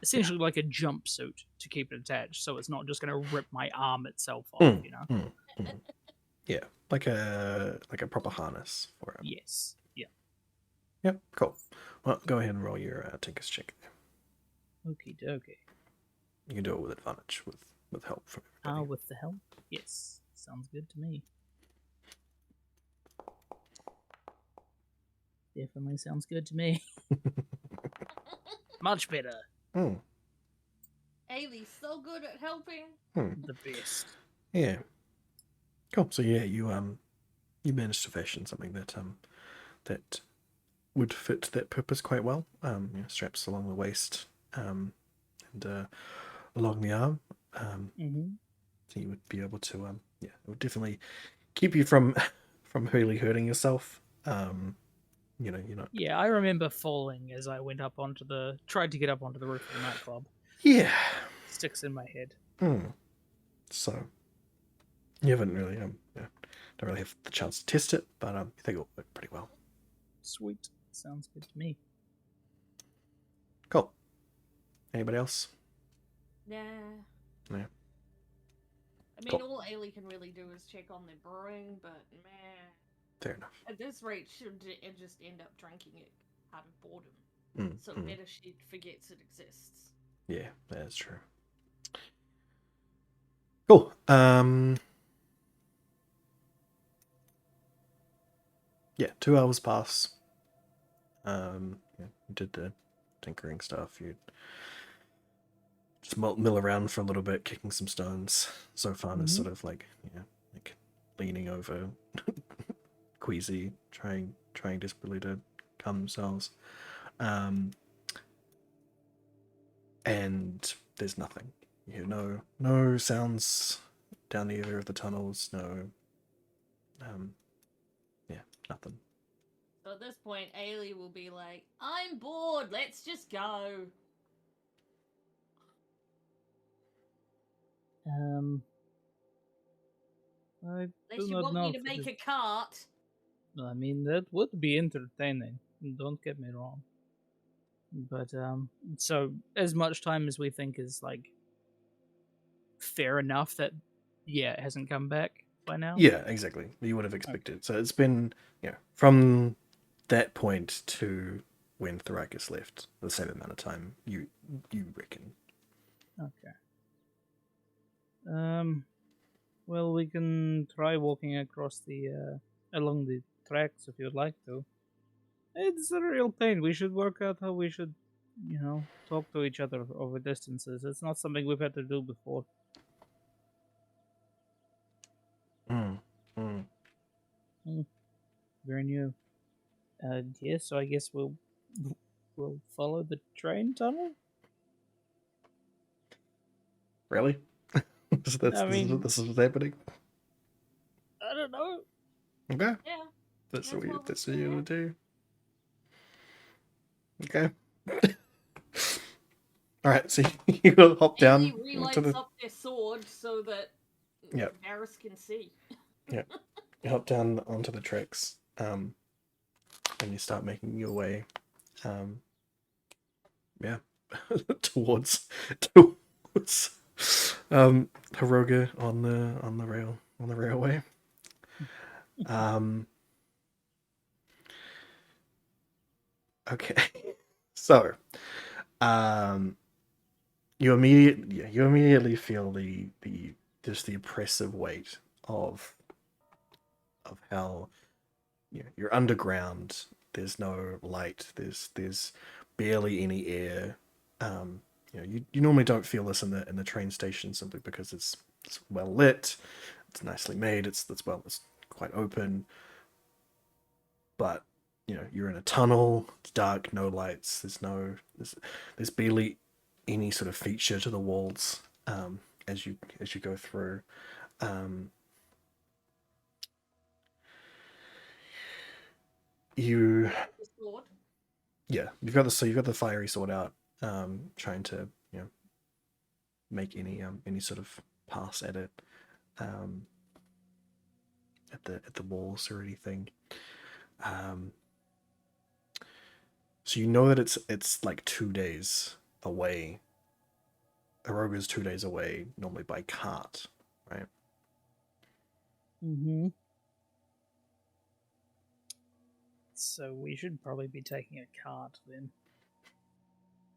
Essentially like a jumpsuit to keep it attached, so it's not just going to rip my arm itself off, you know? yeah, like a proper harness for it. Yes. Yeah. Yep, cool. Well, go ahead and roll your Tinker's check. Okie dokie. You can do it with advantage with help from everybody. With the help? Yes. Sounds good to me. Definitely sounds good to me. Much better. Mm. Ailey's so good at helping. The best. Yeah. Cool. So yeah, you managed to fashion something that would fit that purpose quite well. Straps along the waist, and along the arm. So you would be able to it would definitely keep you from really hurting yourself. You're not. Yeah, I remember falling as I went up tried to get up onto the roof of the nightclub. Yeah. Sticks in my head. So you haven't really don't really have the chance to test it, but you think it'll work pretty well. Sweet. Sounds good to me. Cool. Anybody else? Nah. Yeah. I mean, all Ailey can really do is check on their brewing, but man. Fair enough. At this rate, she'll just end up drinking it out of boredom. So better she forgets it exists. Yeah, that's true. Cool. Yeah, 2 hours pass. You did the tinkering stuff. You just mill around for a little bit, kicking some stones. Zofan is sort of like leaning over Queasy, trying desperately to calm themselves. And there's nothing. You hear no sounds down either of the tunnels. No. Nothing. So at this point, Ailey will be like, "I'm bored. Let's just go." I Unless do you not want know me to if make it- a cart. I mean, that would be entertaining. Don't get me wrong. But so as much time as we think is like fair enough that it hasn't come back by now. Yeah, exactly. You would have expected. So it's been from that point to when Thrakus left, the same amount of time. You reckon? Okay. Well, we can try walking across along the tracks if you'd like to. It's a real pain. We should work out how we should, talk to each other over distances. It's not something we've had to do before. Very new. Yeah, so I guess we'll follow the train tunnel. Really? This is what's happening. I don't know. Okay. Yeah. That's what you're gonna do. Okay. All right. So you hop down Ailey relights up their sword so that Varys can see. Yeah. You hop down onto the tracks, and you start making your way, towards Hiroga on the railway. Okay. So, you immediately feel the just the oppressive weight of how you're underground. There's no light. There's barely any air. You normally don't feel this in the train station simply because it's well lit, it's nicely made, it's quite open. But you're in a tunnel. It's dark, no lights. There's barely any sort of feature to the walls as you go through. You've got the fiery sword out, trying to make any sort of pass at it, at the walls or anything. So you know that it's like 2 days away. Aroga's 2 days away, normally by cart, right? So we should probably be taking a cart then.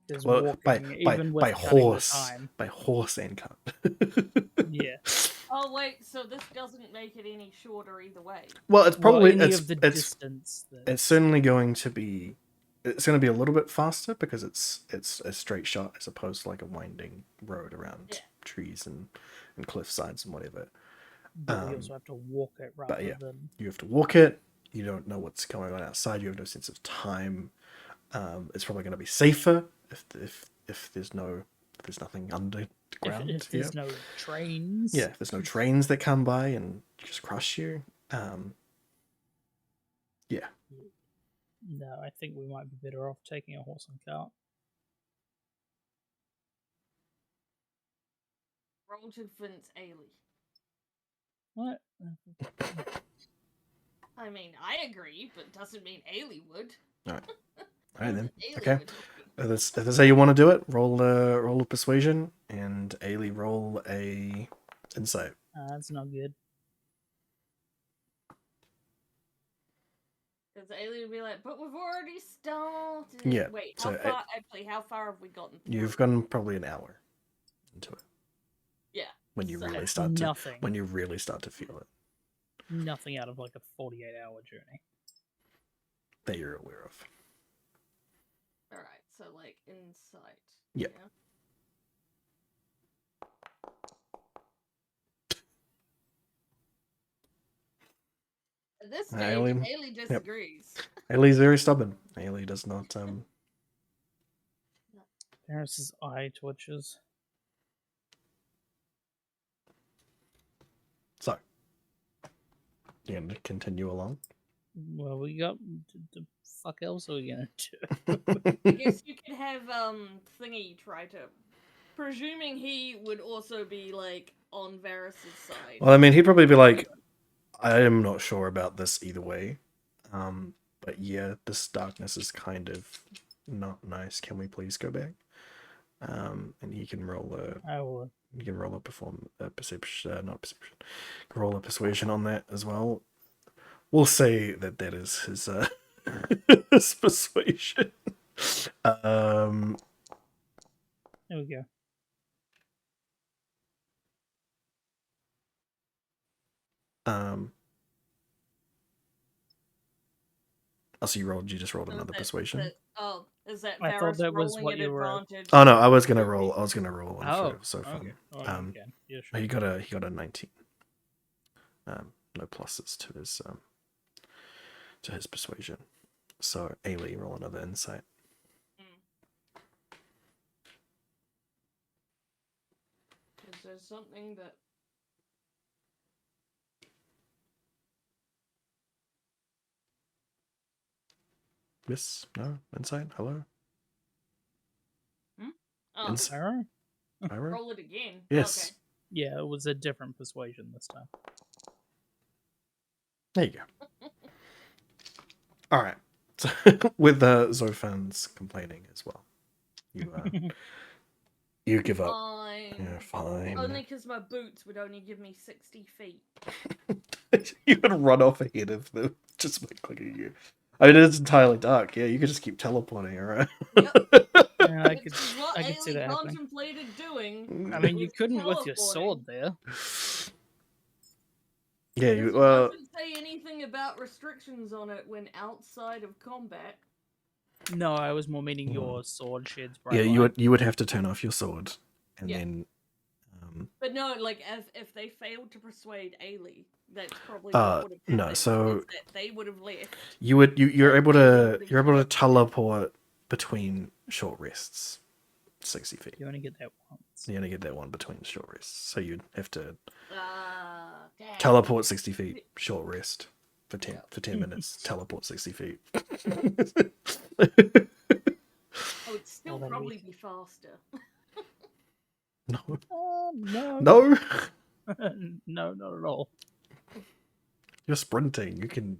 There's Well, walking, even with by cutting the horse, time. by horse and cut. Yeah. Oh wait, so this doesn't make it any shorter either way. Well, it's Well, probably any of the it's distance. it's certainly going to be. It's going to be a little bit faster because it's a straight shot as opposed to like a winding road around trees and cliff sides and whatever. But we also have to walk it rather yeah. than. You have to walk it. You don't know what's going on outside. You have no sense of time. It's probably going to be safer if there's nothing underground. If there's no trains. Yeah, if there's no trains that come by and just crush you. Yeah. No, I think we might be better off taking a horse and cart. Roll to convince Ailey. What? I mean, I agree, but doesn't mean Ailey would. All right then. Ailey Okay. would. If that's how you want to do it, roll a persuasion, and Ailey roll a insight. That's not good. Because Ailey would be like, but we've already started. Yeah, Wait, so how far have we gotten? You've gotten probably an hour into it. Yeah. When you So- really start to Nothing. when you really start to feel it Nothing out of like a 48-hour journey. that you're aware of. Alright, so like insight. Yeah. At this stage, Ailey- Ailey disagrees. Ailey's very stubborn. Ailey does not Paris's eye twitches. So you gonna continue along? Well, we got the fuck else are we gonna I do? guess you could have Thingy try to, presuming he would also be like on Varys's side. Well, I mean, he'd probably be like, I am not sure about this either way. But yeah, this darkness is kind of not nice. Can we please go back? And he can roll I will. you can roll a perception, not perception. Roll a persuasion on that as well. We'll say that is his his persuasion. There we go. Oh, so you just rolled another persuasion. Is that I thought Varys that was rolling what at you were- advantage? Oh no, I was gonna roll one Oh, for so far. okay. Oh, okay. Yeah, sure. He got a 19. No pluses to his persuasion. So Ailey, roll another insight. Is there something that... Yes? No? Insight? Hello? Oh, Insight? Sarah? Ira? roll it again. Yes. Okay. Yeah, it was a different persuasion this time. There you go. Alright. So, with Zophan's complaining as well. You give up. Fine. Yeah, fine. Only because my boots would only give me 60 feet. You could run off ahead of them just by clicking you. I mean, it's entirely dark. Yeah, you could just keep teleporting, alright? Yep. Yeah, I Which could, is what I could see Ailey that happening. contemplated doing. I mean, you was couldn't with your teleporting. sword there. Yeah, Because you it doesn't say anything about restrictions on it when outside of combat. No, I was more meaning your sword sheds bright yeah, light. you would have to turn off your sword, and Yeah. then But no, like if they failed to persuade Ailey, that's probably what would have happened. no, so is that they would have left. you're able to Ailey would've teleport between short rests, 60 feet. You only get that once. You only get that one between short rests, so you'd have to Damn. teleport 60 feet, short rest for 10 minutes, teleport 60 feet. Oh, it'd still that'd be- probably be faster. No, No. no, No, not at all. you're sprinting. You can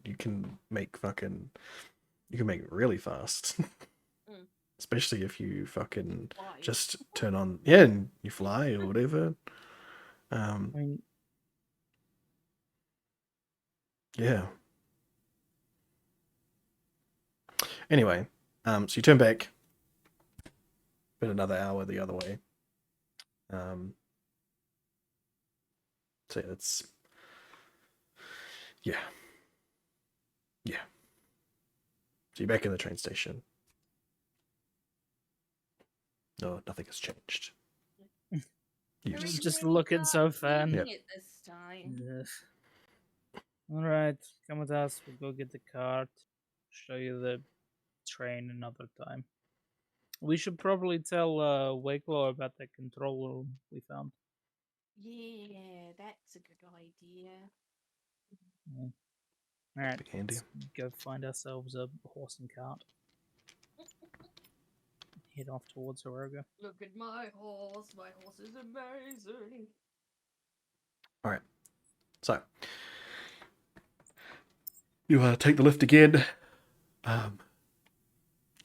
make it really fast. Mm. Especially if you fucking Why? just turn on, yeah, and you fly or whatever. I mean, Yeah. Anyway, so you turn back. been another hour the other way. So yeah, it's yeah. So you're back in the train station. No, nothing has changed. You Are we just doing looking so fun. doing it this time? All right, come with us. We'll go get the cart. Show you the train another time. We should probably tell Wakelo about the control room we found. Yeah, that's a good idea. Yeah. All right, Be handy. let's go find ourselves a horse and cart. Head off towards Oroga. Look at my horse. My horse is amazing. All right. So you take the lift again.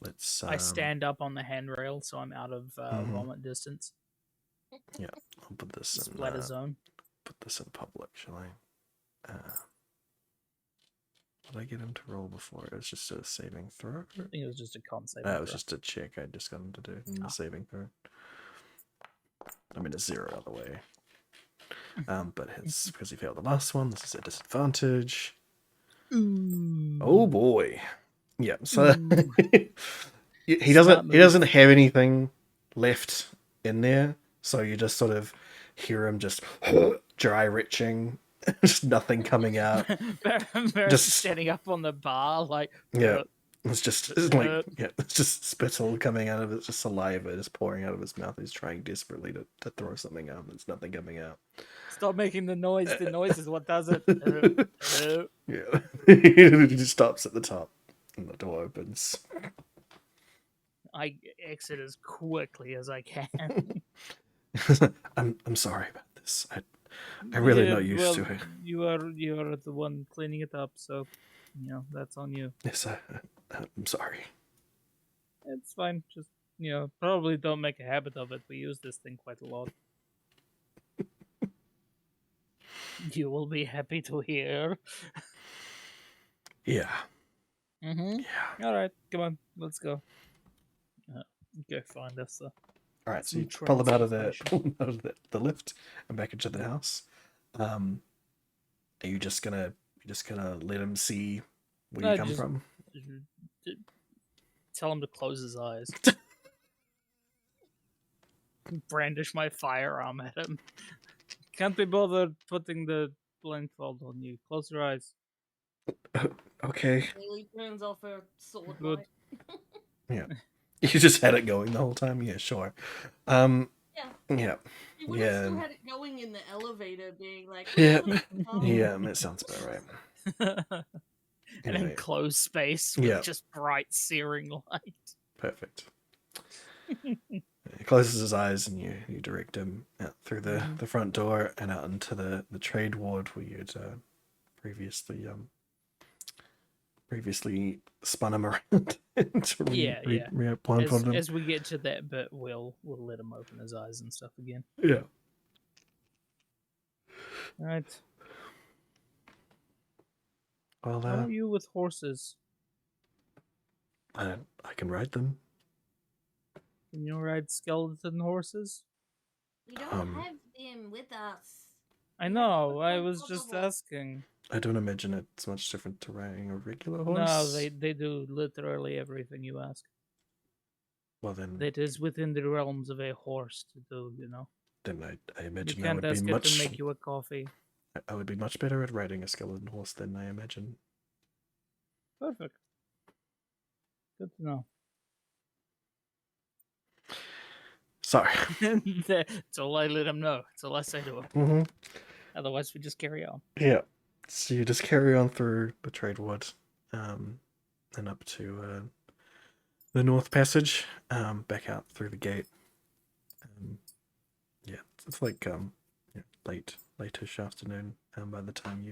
Let's. I stand up on the handrail, so I'm out of vomit distance. Yeah, I'll put this in. Splatter zone. Put this in public, shall I? Did I get him to roll before? It was just a saving throw. I think it was just a con save. It was just a check. I just got him to do a saving throw. I mean, a 0 other way. But his because he failed the last one, this is a disadvantage. Ooh. Oh boy. Yeah. So he Smart doesn't move. have anything left in there. So you just sort of hear him just dry retching, just nothing coming out. Just Just- standing up on the bar, like Yeah. It's just spittle coming out of it, just saliva just pouring out of his mouth. He's trying desperately to throw something out. There's nothing coming out. Stop making the noise. The noise is what does it. Yeah. He just stops at the top and the door opens. I exit as quickly as I can. I'm sorry about this. I'm really not used to it. You are the one cleaning it up, so that's on you. Yes, I'm sorry. It's fine. Just probably don't make a habit of it. We use this thing quite a lot. You will be happy to hear. Yeah. Mm-hmm. Yeah. All right, come on, let's go. Go find us. All right, so some you pull him out of transportation. the lift and back into the house. Are you just gonna let him see where you come from? Tell him to close his eyes. Brandish my firearm at him. Can't be bothered putting the blindfold on you. Close your eyes. Okay. Haley turns off her sword Good. light. Yeah. You just had it going the whole time? Yeah, sure. Yeah. Yeah. You would have still Yeah. had it going in the elevator, being like, Yeah. "Oh, Yeah, that sounds about right. An Anyway, enclosed space with Yeah. just bright searing light. perfect. He closes his eyes and you direct him out through the front door and out into the trade ward where you'd previously spun him around to blindfold him. As we get to that bit, we'll let him open his eyes and stuff again. Yeah. All right. Well, How are you with horses? I can ride them. Can you ride skeleton horses? we don't Um, have them with us." I We have know. to I go was to just the- asking. I don't imagine it's much different to riding a regular horse. No, they do literally everything you ask. Well then, That is within the realms of a horse to do. then I You imagine I can't would be ask it much. to make you a coffee. I would be much better at riding a skeleton horse than I imagine. Perfect. Good to know. Sorry. That's all I let him know. That's all I say to him. Mm-hmm. Otherwise, we just carry on. Yeah. So you just carry on through the trade ward, and up to the North Passage, back out through the gate. Yeah, it's like late-ish afternoon. By the time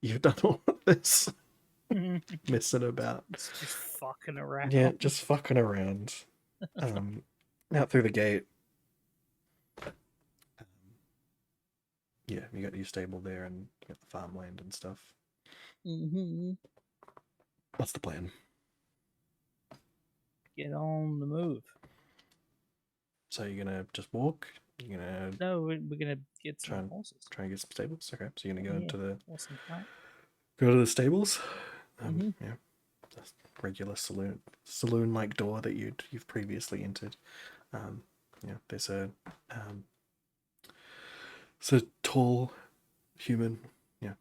you've done all of this messing about, It's just fucking around. yeah, just fucking around, out through the gate. Yeah, you got your stable there and you got the farmland and stuff. Mm-hmm. What's the plan? Get on the move. So you're gonna just walk? You're gonna No, we're gonna get Try some and- horses. try and get some stables? Okay, so you're gonna go Yeah. into the Horse and cart. stables. Mhm. Yeah, the regular saloon-like door that you've previously entered. Yeah, there's a it's a tall human,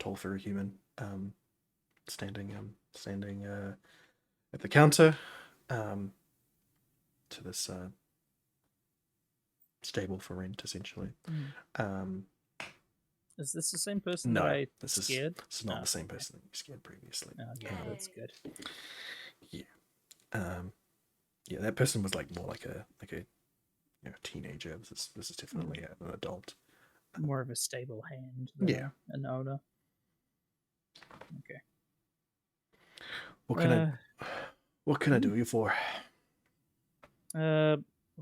tall furry human, standing at the counter, to this stable for rent, essentially. Is this the same person No, that I this is scared? not Oh, the same okay. person that you scared previously. Okay, that's good. Yeah, that person was like more like a teenager. This is definitely an adult. More of a stable hand than Yeah. an owner. Okay. What can I do you for?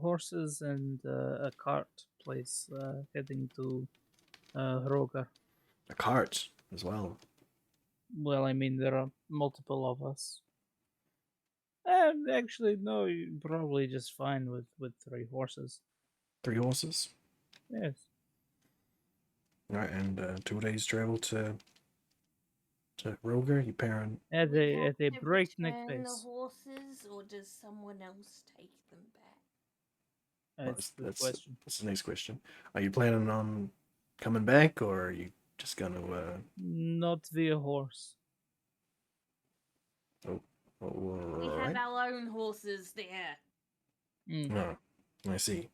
Horses and a cart, please, heading to Hrogar. A cart as well. Well, I mean, there are multiple of us. Actually, no, you're probably just fine with 3 horses. 3 horses. Yes. All right, and 2 days travel to Roger. You parent. At Do we a have to breakneck return the pace. horses, or does someone else take them back? That's the question. That's the next question. Are you planning on coming back, or are you just gonna? Not via horse. We have our own horses there. Oh, I see.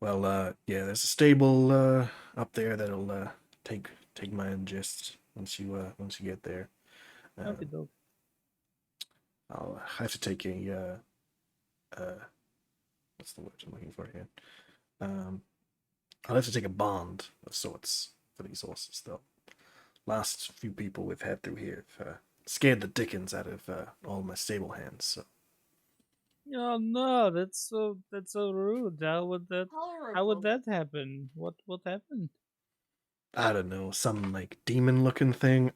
Well, yeah, there's a stable up there that'll take my ingest once you get there. Okay, dog. I'll have to take a what's the word I'm looking for here? I'll have to take a bond of sorts for these horses, though. Last few people we've had through here have scared the dickens out of all my stable hands. So. Oh no, that's so rude. How would Horrible. that happen? What happened? I don't know, some like demon-looking thing.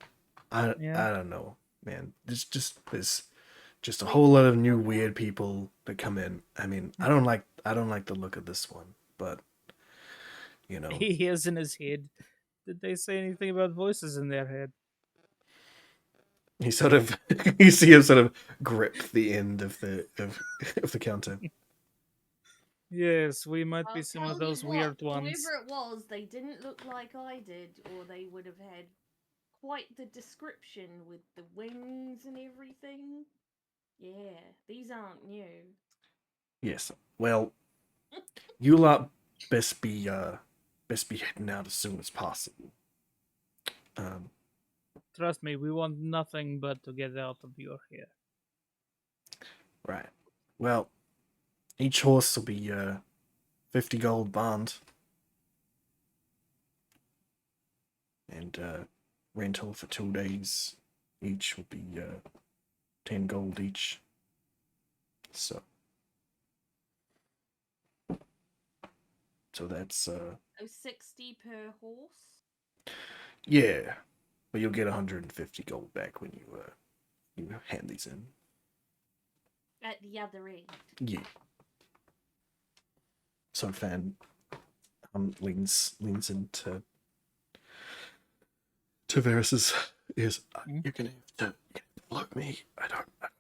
I Yeah. don't know, man. There's just a whole lot of new weird people that come in. I mean, I don't like the look of this one, but you know, He hears in his head. Did they say anything about voices in their head? he sort of you see him sort of grip the end of the counter. Yes, we might I'll be some of tell you those what, weird ones. Whoever it was, they didn't look like I did, or they would have had quite the description with the wings and everything. Yeah, these aren't new. Yes. Well, you lot best be heading out as soon as possible. Trust me, we want nothing but to get out of your hair. Right. Well, each horse will be 50 gold bond. And rental for 2 days each will be 10 gold each. So that's So 60 per horse? yeah. But you'll get 150 gold back when you hand these in. At the other end. Yeah. So Fan leans into Varys's ears. You're gonna have to look me. I don't have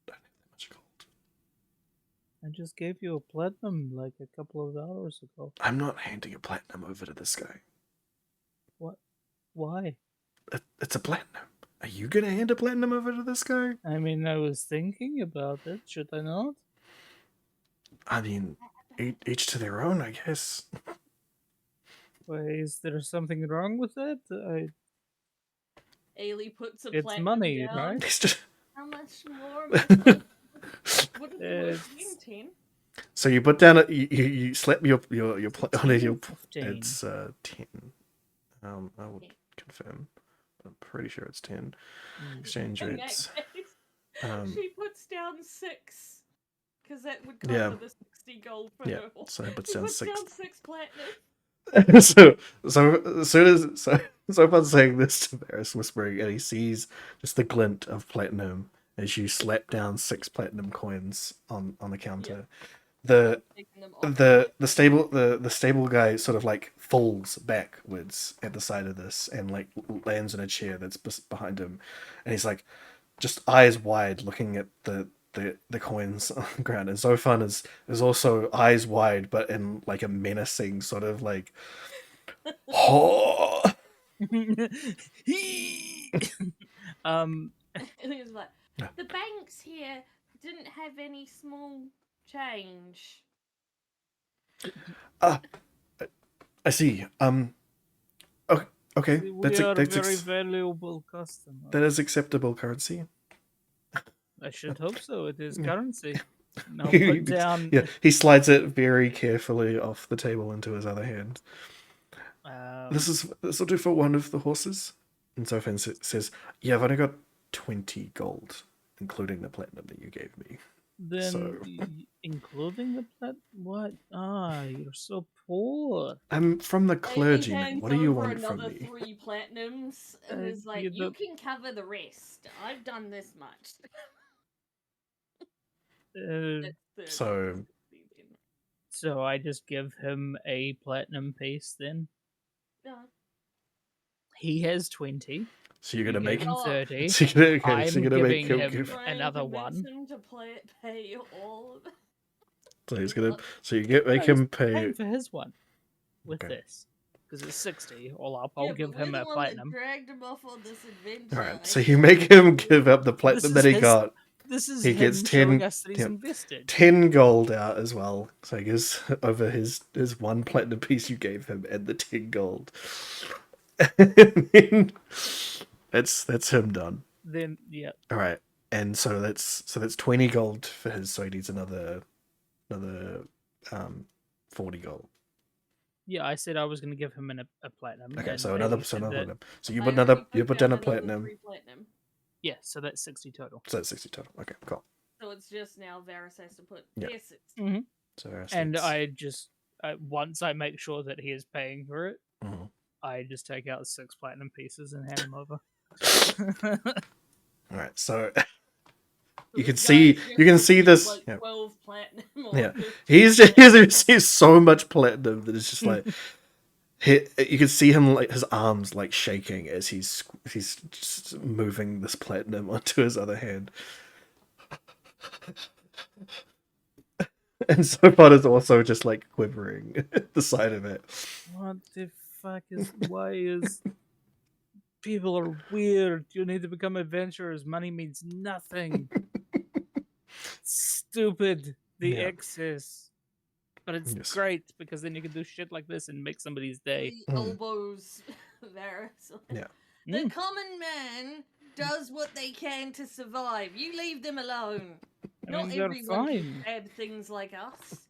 that much gold. I just gave you a platinum like a couple of hours ago. I'm not handing a platinum over to this guy. What? Why? It's a platinum. Are you gonna hand a platinum over to this guy? I mean, I was thinking about it. Should I not? I mean, each to their own, I guess. Why, is there something wrong with that? Ailey puts a It's platinum money, down. right? It's just... How much more am I supposed to... What is it worth? 10? So you put down you slap your on your 15. it's 10. I will confirm. I'm pretty sure it's 10. Exchange In that rates. case, she puts down 6. Because that would cover Yeah. the 60 gold for Yeah, her horse. so it puts She down puts 6. down 6 platinum. so as soon as I'm saying this to Varys, whispering, and he sees just the glint of platinum as you slap down 6 platinum coins on the counter. the Taking them off the the stable guy sort of like falls backwards at the side of this and like lands in a chair that's behind him, and he's like just eyes wide looking at the coins on the ground. And Zofan is also eyes wide but in like a menacing sort of like oh. um, And he was like, the banks here didn't have any small change. I see. Okay, we are a very valuable customer. that is acceptable currency. I should hope so. It is currency. Now He- put down. Yeah, he slides it very carefully off the table into his other hand. This will do for one of the horses. And Zofan says, "Yeah, I've only got 20 gold, including the platinum that you gave me." Then, so- including the plat. What? You're so poor. I'm from the He clergyman. hands What do you over want from another me? 3 platinums and Uh, is like, you you don't- can cover the rest. I've done this much. Uh, That's So- 60 then. so I just give him a platinum piece. Then No. he has 20. So you're gonna You make give him Oh. 30. so you're gonna, okay, I'm so you're gonna make giving him him give. Try and another convince one. him to pay all of it. So he's gonna. So you get make No, him Paying pay. for his one with Okay. this because it's 60 all up. I'll Yeah, give but we're him the a one platinum. That dragged him off on this adventure. All right. I So you can't make him believe give up the it. platinum This that is he his- got. This is He him gets showing 10 us that he's yeah, invested. 10 gold out as well. So he gives over his one platinum piece you gave him and the 10 gold. And then that's him done. Then yeah, All right. And so that's 20 gold for his, so he needs another 40 gold. yeah. I said I was going to give him a platinum. Okay, and so he another said that- platinum. So you I put already you put down a another platinum. 3 platinum. Yeah, so that's 60 total. So that's 60 total. Okay, cool. So it's just now Varys has to put Yeah. his 60. So that's- And I just once I make sure that he is paying for it, Mhm. I just take out 6 platinum pieces and hand them over. All right. So So you can this see guy's just you can see received, this. like Yeah. 12 platinum. Yeah. 15 He's platinum. received so much platinum that it's just like you can see him like his arms like shaking as he's just moving this platinum onto his other hand. And so far is also just like quivering at the side of it. What the fuck is? Why is? People are weird. You need to become adventurers. Money means nothing. Stupid. The Yeah. excess. But it's Yes. great because then you can do shit like this and make somebody's day. He elbows Varys. Yeah. The common man does what they can to survive. You leave them alone. I Not mean, they're everyone can fine. stab things like us.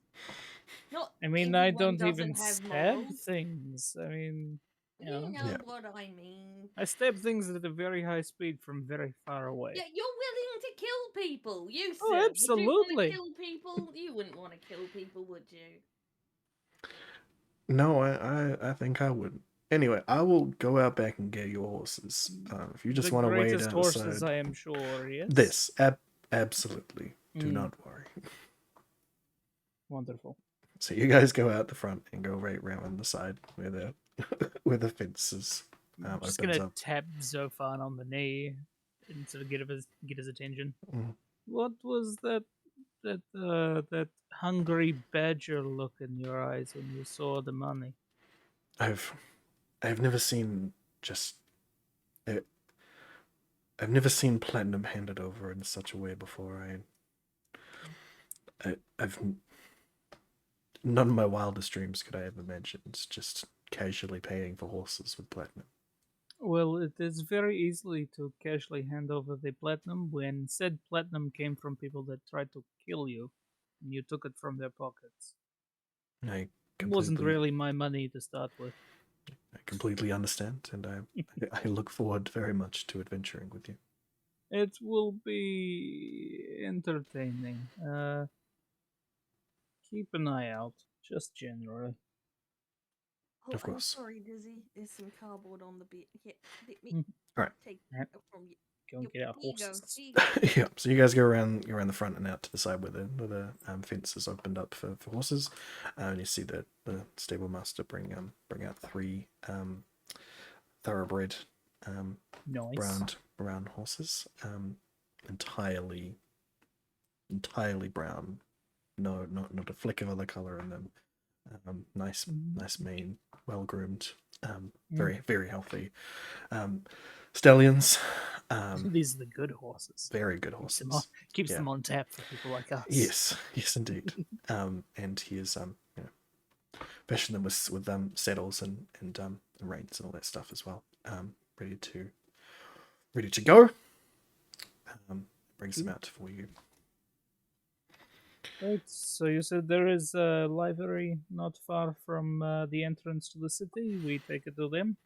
Not I mean, I everyone don't even doesn't have stab morals. things. I mean, You know. know Yeah. what I mean. I stab things at a very high speed from very far away. Yeah, you're willing to kill people. You Oh, sir, would you absolutely. want to kill people? You wouldn't want to kill people, would you? No, I think I would. Anyway, I will go out back and get your horses. If you just The want to wait greatest horses, outside. I am sure. Yes. This, absolutely. Do Mm. not worry. Wonderful. So you guys go out the front and go right round the side where the where the fences I'm just opens gonna up. tap Zofan on the knee and sort of get his attention. Mhm. What was that hungry badger look in your eyes when you saw the money? I've never seen I've never seen platinum handed over in such a way before. I've none of my wildest dreams could I have imagined just casually paying for horses with platinum. Well, it is very easily to casually hand over the platinum when said platinum came from people that tried to kill you, and you took it from their pockets. I It wasn't completely, really my money to start with. I completely understand, and I look forward very much to adventuring with you. It will be entertaining. Keep an eye out, just generally. Oh, Of I'm course. sorry, Dizzy. There's some cardboard on the bit. Yeah, let me Mm. Alright. take Alright. it from you. go and get our Here you go. horses. Here you go. Yeah, so you guys go around the front and out to the side where the fence is opened up for horses, and you see the stable master bring out 3 thoroughbred Nice. brown horses, entirely brown, not a flick of other color in them. Nice mane, well groomed, very healthy stallions. These are the good horses. Very good horses. Keeps them on tap for people like us. Yes, indeed. And he is fashioned them with saddles and reins and all that stuff as well. Ready to go. Brings them out for you. Right, so you said there is a library not far from the entrance to the city. We take it to them.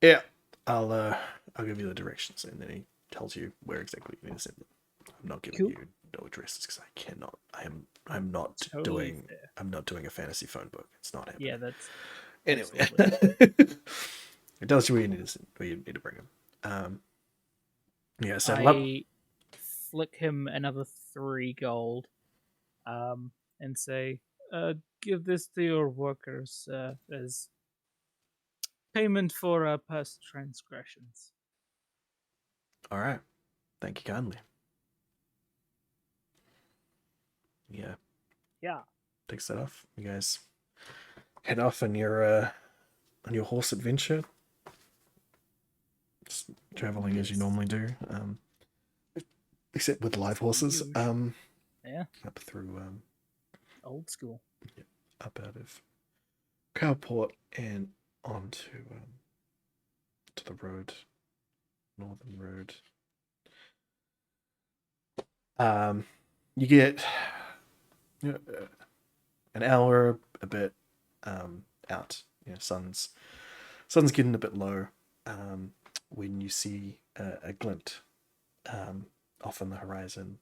Yeah, I'll give you the directions, and then he tells you where exactly you need to send them. I'm not giving you no addresses because I cannot. I'm not doing a fantasy phone book. It's not happening. Yeah, that's anyway. It tells you where you need to bring them. Yeah, settle up. I flick him another 3 gold, and say, "Give this to your workers as payment for past transgressions." All right. Thank you kindly. Yeah. Takes that off. You guys head off on your horse adventure. Just traveling as you normally do. Except with live horses. Yeah. Up through Old school. Up out of Cowport and onto to the road. Northern Road. You get an hour a bit out. Sun's getting a bit low when you see a glint off on the horizon,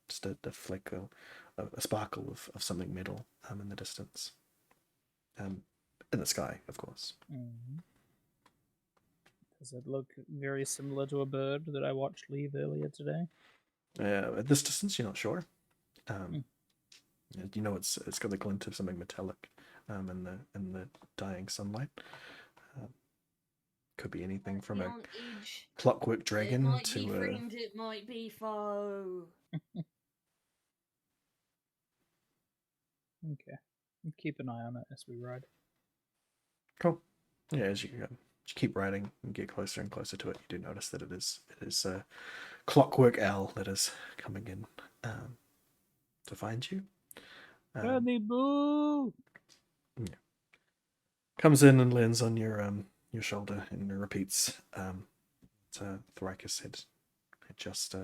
just a flick, a sparkle of something metal in the distance, in the sky, of course. Mm-hmm. Does it look very similar to a bird that I watched leave earlier today? At this distance, you're not sure. You know, it's got the glint of something metallic in the dying sunlight. Could be anything from a clockwork dragon it might to be a. friend, it might be foe. Okay, keep an eye on it as we ride. Cool. Yeah, as you keep riding and get closer and closer to it, you do notice that it is a clockwork owl that is coming in to find you. Honey boo! Yeah. Comes in and lands on your shoulder and repeats Thoricus had just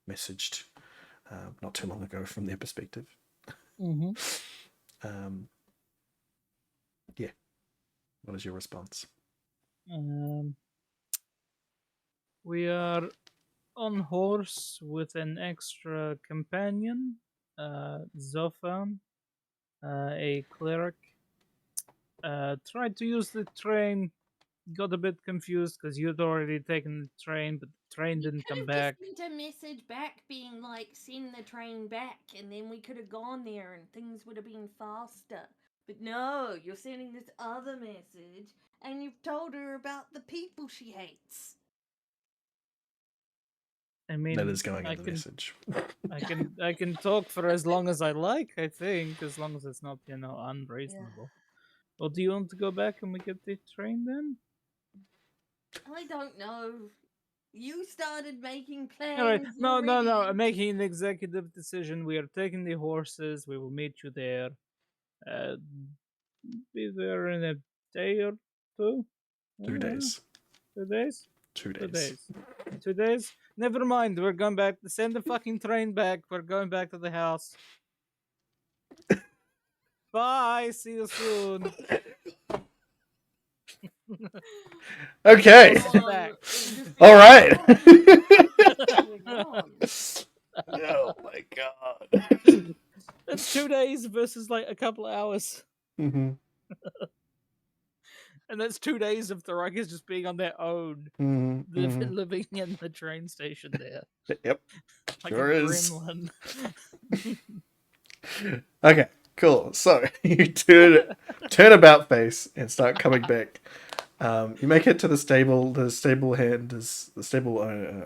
messaged not too long ago from their perspective. Mm-hmm. Yeah. What is your response? We are on horse with an extra companion, Zofan, a cleric. Tried to use the train, got a bit confused because you'd already taken the train, but the train didn't come back. You could have just sent a message back being like, send the train back, and then we could have gone there and things would have been faster. But no, you're sending this other message, and you've told her about the people she hates. I mean, that is going in the message. I can talk for as long as I like, I think, as long as it's not, unreasonable. Yeah. Well, do you want to go back and we get the train then? I don't know. You started making plans. All right. No. I'm making an executive decision. We are taking the horses. We will meet you there. Be there in a day or two. 2 days. 2 days. 2 days. 2 days. Never mind. We're going back. Send the fucking train back. We're going back to the house. Bye. See you soon. Okay. All right. Oh my god. That's 2 days versus like a couple of hours. Mm-hmm. And that's 2 days of the Rikers just being on their own, living in the train station there. Yep. Like Sure a is. gremlin. Okay, cool. So you turn about face and start coming back. You make it to the stable. The stable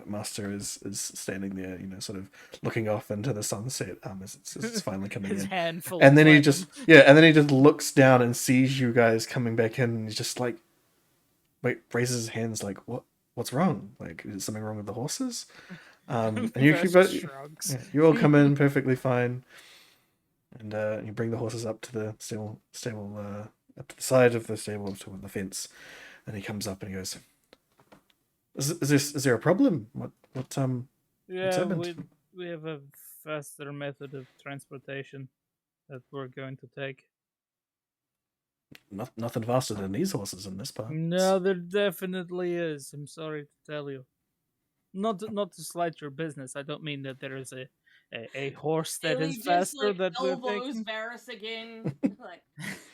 master is standing there, sort of looking off into the sunset. As it's finally coming His in, hand full and of then he platinum. just looks down and sees you guys coming back in, and he's just like, wait, raises his hands like, what's wrong? Like, is something wrong with the horses? And you shrugs. you all come in perfectly fine. And you bring the horses up to the stable, up to the side of the stable, to the fence. And he comes up and he goes, "Is there a problem? What's Yeah, happened?" we have a faster method of transportation that we're going to take. Nothing faster than these horses in this part. No, there definitely is. I'm sorry to tell you. Not to slight your business. I don't mean that there is a horse that Billy is just faster like that we're elbows taking. Varys again. Like,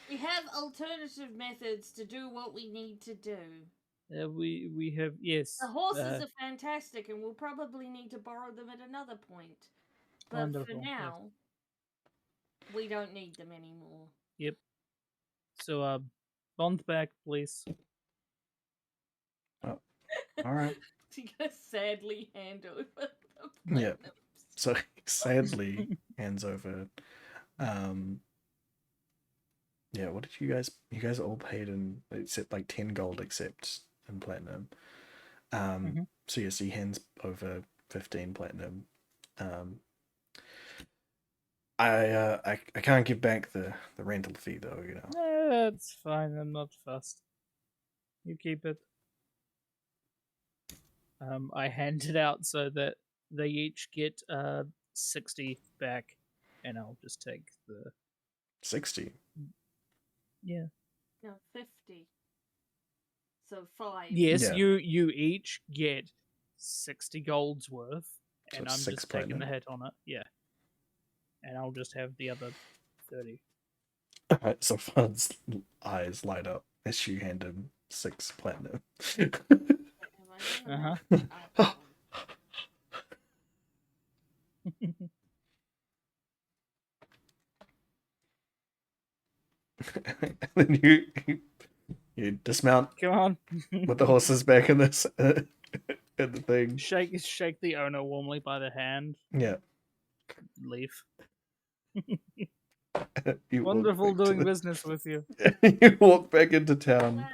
we have alternative methods to do what we need to do. We have, yes. The horses are fantastic, and we'll probably need to borrow them at another point. But Wonderful, for yes. now, we don't need them anymore. Yep. So, bond back, please. Oh, all right. She gonna sadly hand over the Yeah. platinum. So he sadly hands over. Yeah. What did you guys all paid in, except like 10 gold, except in platinum. So yes, he hands over 15 platinum. I can't give back the rental fee though, That's fine. I'm not fussed. You keep it. I hand it out so that they each get 60 back, and I'll just take the 60. yeah. No, 50. So 5. Yes, Yeah. you each get 60 golds worth, So and it's I'm 6 just taking the platinum. hit on it. Yeah, and I'll just have the other 30. Alright, so Fud's eyes light up as you hand him 6 platinum. Uh-huh. And then you dismount Come on. with the horses back in this in the thing. Shake the owner warmly by the hand. Yeah. Leave. You walk Wonderful back to doing business with you. You walk back into town. Wow.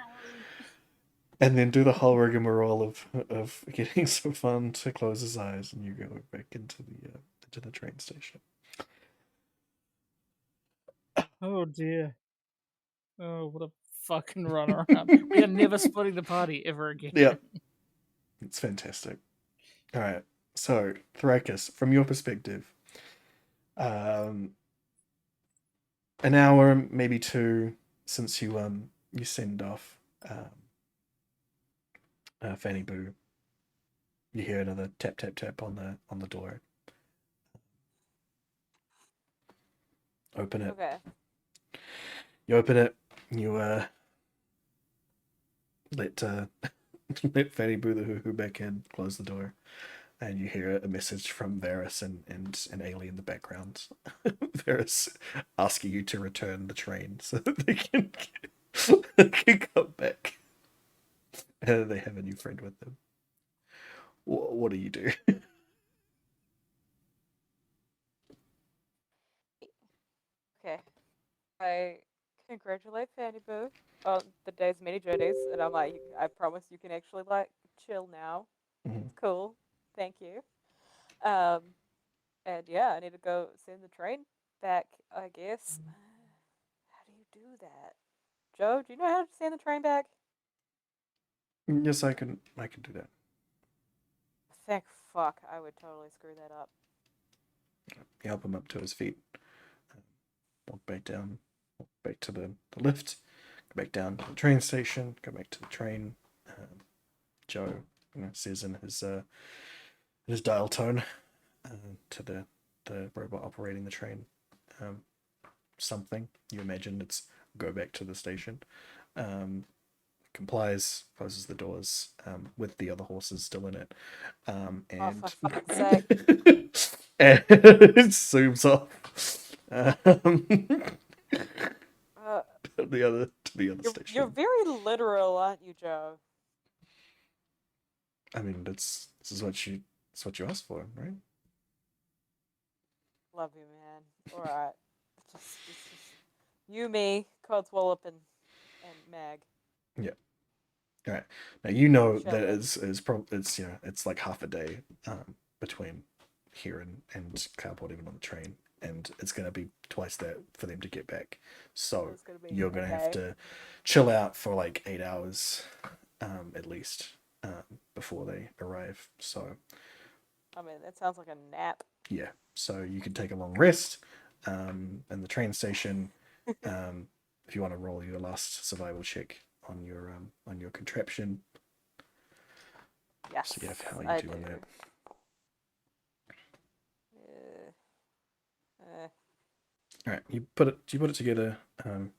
And then do the whole rigmarole of getting some fun to close his eyes, and you go back into the train station. Oh dear. Oh, what a fucking runaround. We are never splitting the party ever again. Yeah, it's fantastic. All right, so Thrakus, from your perspective, an hour, maybe 2, since you send off Fanny Boo. You hear another tap tap tap on the door. Open it. Okay. You open it. You let let Fanny Boo the Hoo back in. Close the door, and you hear a message from Varys and Ailey in the background. Varys asking you to return the train so that they can come back. And they have a new friend with them. What do you do? Okay. I congratulate Fanny Boo on the day's many journeys, and I'm like, I promise you can actually like chill now. Mhm. It's cool. Thank you. And yeah, I need to go send the train back, I guess. How do you do that? Joe, do you know how to send the train back? Yes, I can do that. Thank fuck, I would totally screw that up. You help him up to his feet. Walk back down. Walk back to the lift. Go back down to the train station. Go back to the train. Joe, says in his dial tone to the robot operating the train, something. You imagine it's go back to the station. complies, closes the doors with the other horses still in it, Oh, and for fuck's sake. and it zooms off Uh, to the other station. you're very literal, aren't you, Joe? I mean, this is what you asked for, right? Love you, man. All right. It's just you, me, Codswallop, and Mag. Yeah. All right. Now you know that Chilling. it's it's like half a day between here and Cloudport, even on the train, and it's gonna be twice that for them to get back. So It's gonna be you're gonna have okay. to chill out for like 8 hours, at least, before they arrive. So I mean, that sounds like a nap. yeah, so you can take a long rest, in the train station, if you want to roll your last survival check on your contraption. Yes, So yeah, how are I you do. doing that? All right, you put it together. You're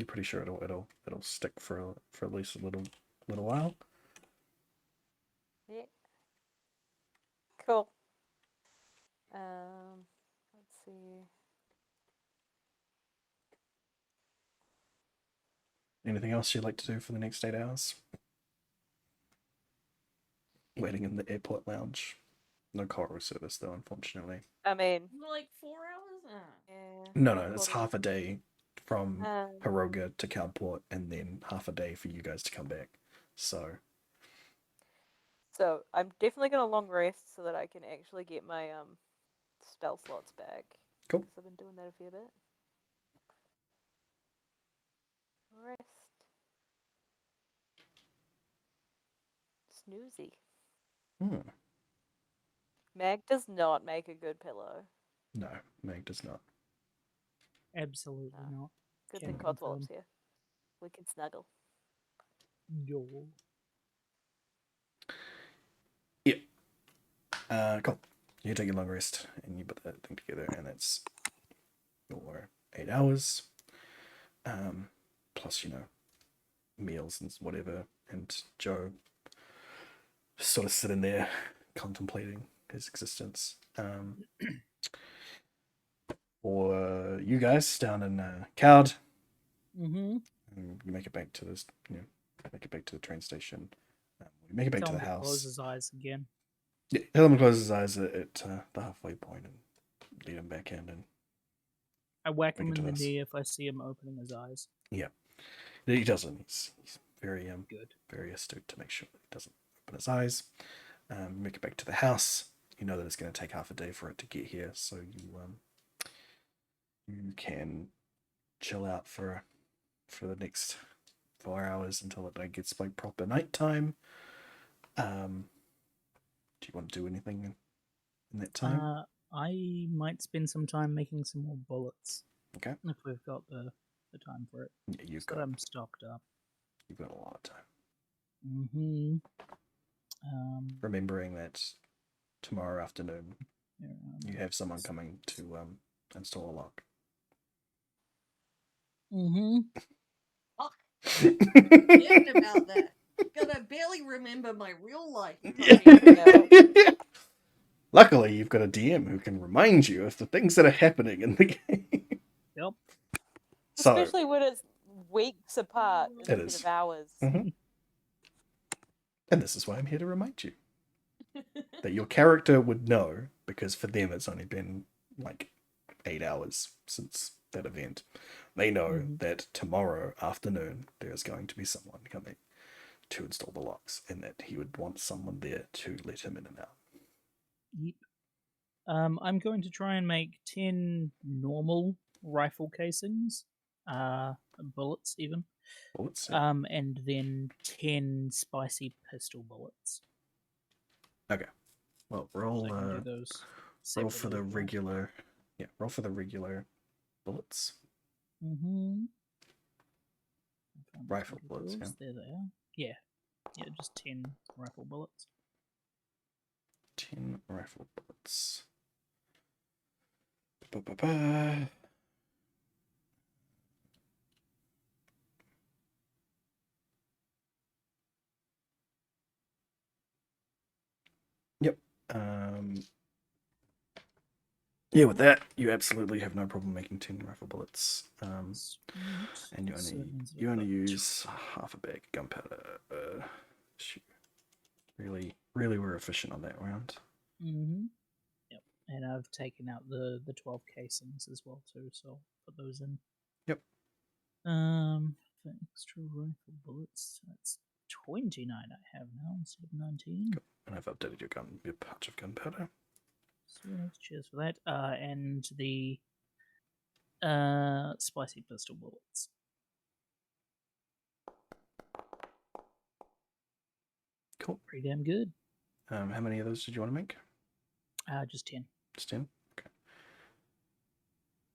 pretty sure it'll stick for at least a little while. Yeah. Cool. Let's see. Anything else you'd like to do for the next 8 hours? Waiting in the airport lounge. No corridor service though, unfortunately. I mean, Like 4 hours? yeah. No, it's half a day from Um, Hiroga to Cloudport, and then half a day for you guys to come back. So So I'm definitely gonna long rest so that I can actually get my spell slots back. cool. 'Cause I've been doing that a fair bit. Rest. Snoozy. Mag does not make a good pillow. No, Meg does not. Absolutely No. not. Good Can thing confirm. Codswallop's here. We can snuggle. Yo. Cool. You take a long rest and you put that thing together, and it's your 8 hours. Plus, meals and whatever, and Joe sort of sitting there contemplating his existence. For you guys down in Cowd, you make it back to this, make it back to the train station. You make it back Tell to the him to house. close his eyes again. Yeah, tell him to close his eyes at the halfway point and lead him back in. And I whack Back him in into the this. knee if I see him opening his eyes. he doesn't. He's very Good. very astute to make sure that he doesn't open his eyes. Make it back to the house. You know that it's going to take half a day for it to get here, so you can chill out for the next 4 hours until it gets like proper nighttime. Do you want to do anything in that time? I might spend some time making some more bullets. Okay. If we've got the time for it. Yeah, you've So got I'm stocked up. a lot of time. Mm-hmm. Remembering that tomorrow afternoon Yeah, you have someone coming to install a lock. Mm-hmm. Forgetting about that. God, I barely remember my real life. Luckily, you've got a DM who can remind you of the things that are happening in the game. Yep. So, Especially when it's weeks apart instead is. of hours. and this is why I'm here to remind you that your character would know, because for them it's only been like 8 hours since that event. They know that tomorrow afternoon there is going to be someone coming to install the locks, and that he would want someone there to let him in and out. Yep. I'm going to try and make 10 normal rifle casings, bullets even, Bullets. and then 10 spicy pistol bullets. Okay. Well, roll. So I can do those. Roll for the separately. regular. Yeah, roll for the regular bullets. Mm-hmm. Rifle bullets. Yeah. There they are. Yeah, just 10 rifle bullets. 10 rifle bullets. Ba-ba-ba. Yeah, with that, you absolutely have no problem making 10 rifle bullets. Sweet. And So that means you I've only got use half a bag of gunpowder. Shoot. Really were efficient on that round. Yep, and I've taken out the 12 casings as well too, so I'll put those in. Yep. For extra rifle bullets, that's 29 I have now instead of 19. Cool. And I've updated your pouch of gunpowder. Sweet, cheers for that. And the spicy pistol bullets. Cool. Pretty damn good. How many of those did you want to make? Just 10. Just 10? Okay.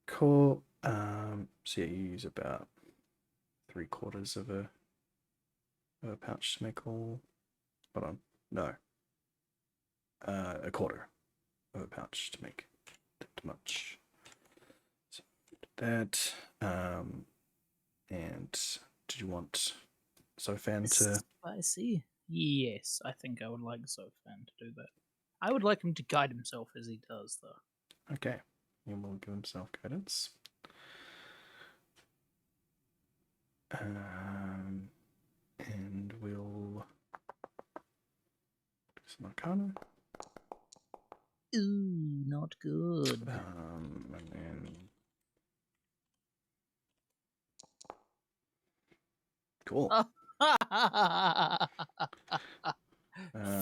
Cool. So yeah, you use about 3/4 of a pouch to make all. Hold on. No. A quarter of a pouch to make that much. So that. And did you want Sofan to? Spicy? Yes, I think I would like Sofan to do that. I would like him to guide himself as he does, though. Okay. He will give himself guidance. And we'll do some Arcana. Ooh, not good. And then cool.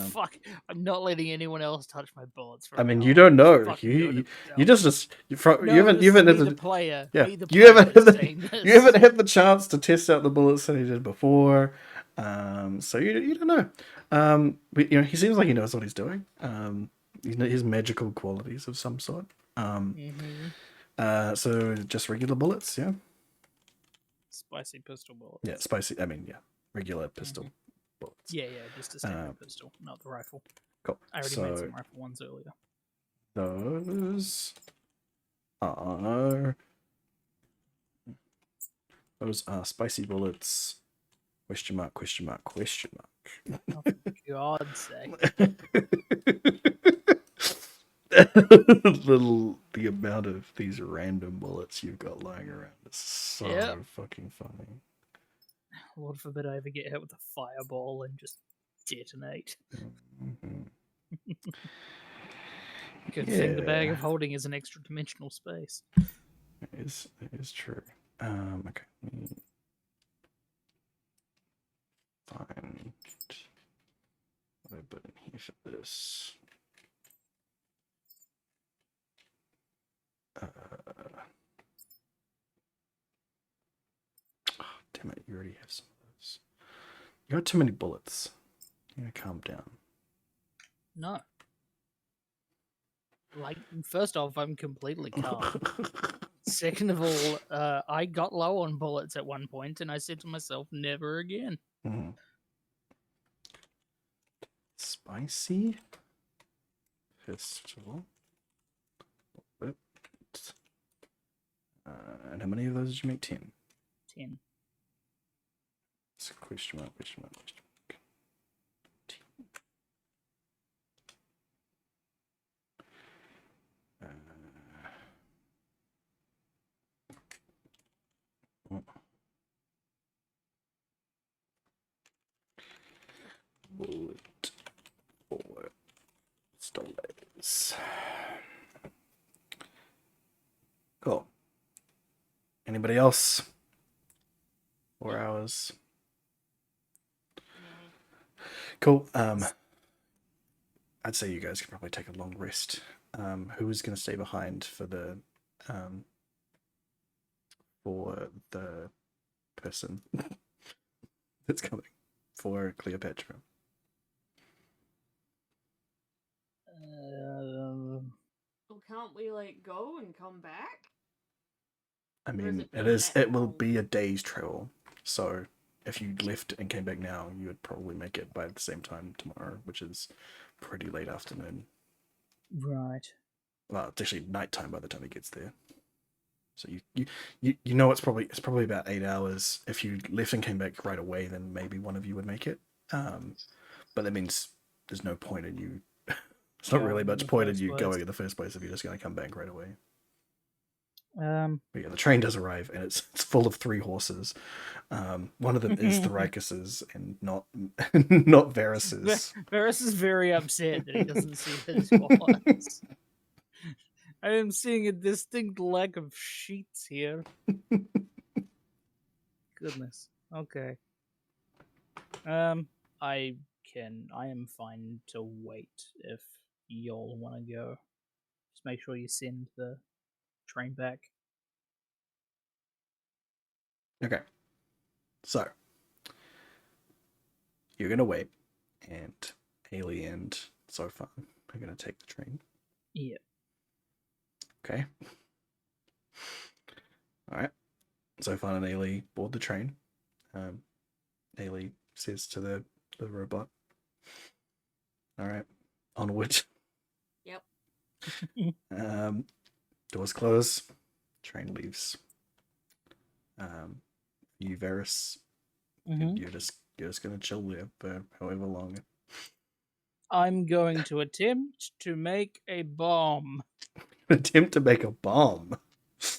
Fuck! I'm not letting anyone else touch my bullets. I mean, you don't know. You haven't be the player. yeah. Be the You player haven't you haven't had the chance to test out the bullets that he did before. So you don't know. But, he seems like he knows what he's doing. His magical qualities of some sort. So just regular bullets, yeah. Spicy pistol bullets. Yeah, spicy. I mean, yeah, regular pistol bullets. Yeah, just a standard pistol, not the rifle. Cool. I already made some rifle ones earlier. Those are spicy bullets. Question mark, question mark, question mark. Oh, for God's sake. The amount of these random bullets you've got lying around is so fucking funny. Lord forbid I ever get hit with a fireball and just detonate. Good thing the bag of holding is an extra dimensional space. It is true. Okay. Find what I put in here for this. Damn it, you already have some of those. You got too many bullets. You gotta calm down. No. Like, first off, I'm completely calm. Second of all, I got low on bullets at one point, and I said to myself, never again. Spicy pistol. And how many of those did you make? 10. 10. It's question mark, question mark, question mark. 10. Bullet for stolas. Cool. Anybody else? 4 hours. Cool. I'd say you guys could probably take a long rest. Who is going to stay behind for the person that's coming for Cleopatra? Well, can't we go and come back? I mean, it will be a day's travel. So if you left and came back now, you would probably make it by the same time tomorrow, which is pretty late afternoon. Right. Well, it's actually nighttime by the time it gets there. So you know it's probably about 8 hours. If you left and came back right away, then maybe one of you would make it. But that means there's no point in you It's not going really in much the point in first you place. going in the first place if you're just going to come back right away. Um, But yeah, the train does arrive, and it's full of 3 horses. One of them is Thyricus's, and not not Varys's. Varys is very upset that he doesn't see his horse. I am seeing a distinct lack of sheets here. Goodness. Okay. I am fine to wait if y'all want to go. Just make sure you send the train back. Okay. So you're gonna wait, and Haley and Sofan are gonna take the train. Yeah. Okay. All right. Sofan and Haley board the train. Haley says to the robot, "All right, onward." Yep. Doors close. Train leaves. You Varys, you're just gonna chill there for however long. I'm going to attempt to make a bomb. Attempt to make a bomb.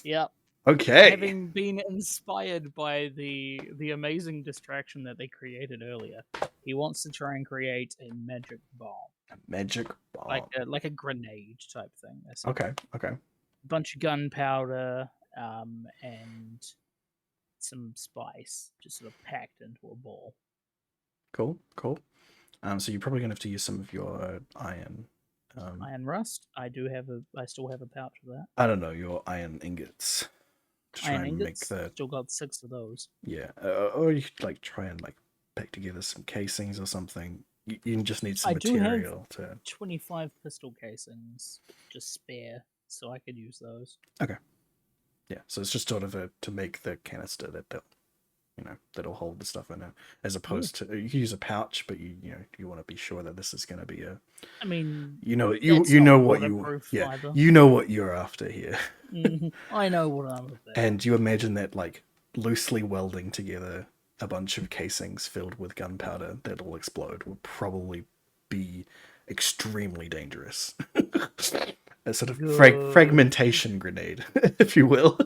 Yep. Okay. Having been inspired by the amazing distraction that they created earlier, he wants to try and create a magic bomb, A magic bomb. like a grenade type thing. Okay. Okay. A bunch of gunpowder, and some spice, just sort of packed into a ball. Cool. Cool. So you're probably gonna have to use some of your iron. Iron rust. I still have a pouch of that. I don't know, your iron ingots. To try Iron and ingots. make the Still got 6 of those. yeah, or you could like try and like pack together some casings or something. You just need some I do have material to. 25 pistol casings, just spare, so I could use those. Okay. Yeah, so it's just sort of to make the canister that'll hold the stuff in it, as opposed to you can use a pouch, but you want to be sure that this is going to be a. I mean, you know what either. you know what you're after here. I know what I'm after. And you imagine that like loosely welding together a bunch of casings filled with gunpowder that'll explode will probably be extremely dangerous. A sort of fragmentation grenade, if you will.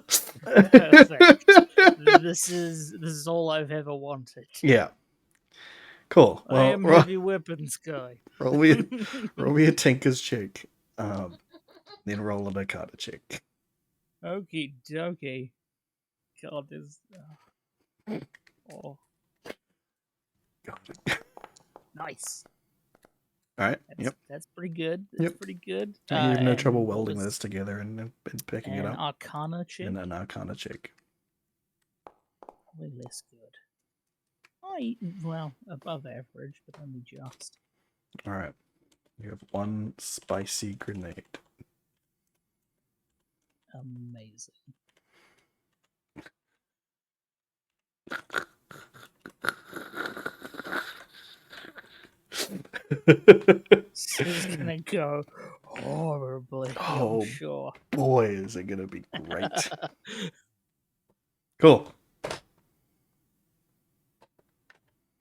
Perfect. This is all I've ever wanted. Yeah. Cool. Well, I am heavy weapons guy. roll me a Tinker's check, then roll an Arcana check. Okie dokie. God, this. Oh, God. Nice. All right. Yep. That's pretty good. Pretty good. You have no trouble and welding this together and picking it up. Arcana check. And an Arcana check. Way less good. Above average, but only just. All right. You have 1 spicy grenade. Amazing. This is gonna go horribly. Oh, I'm sure. Boy, is it gonna be great. Cool.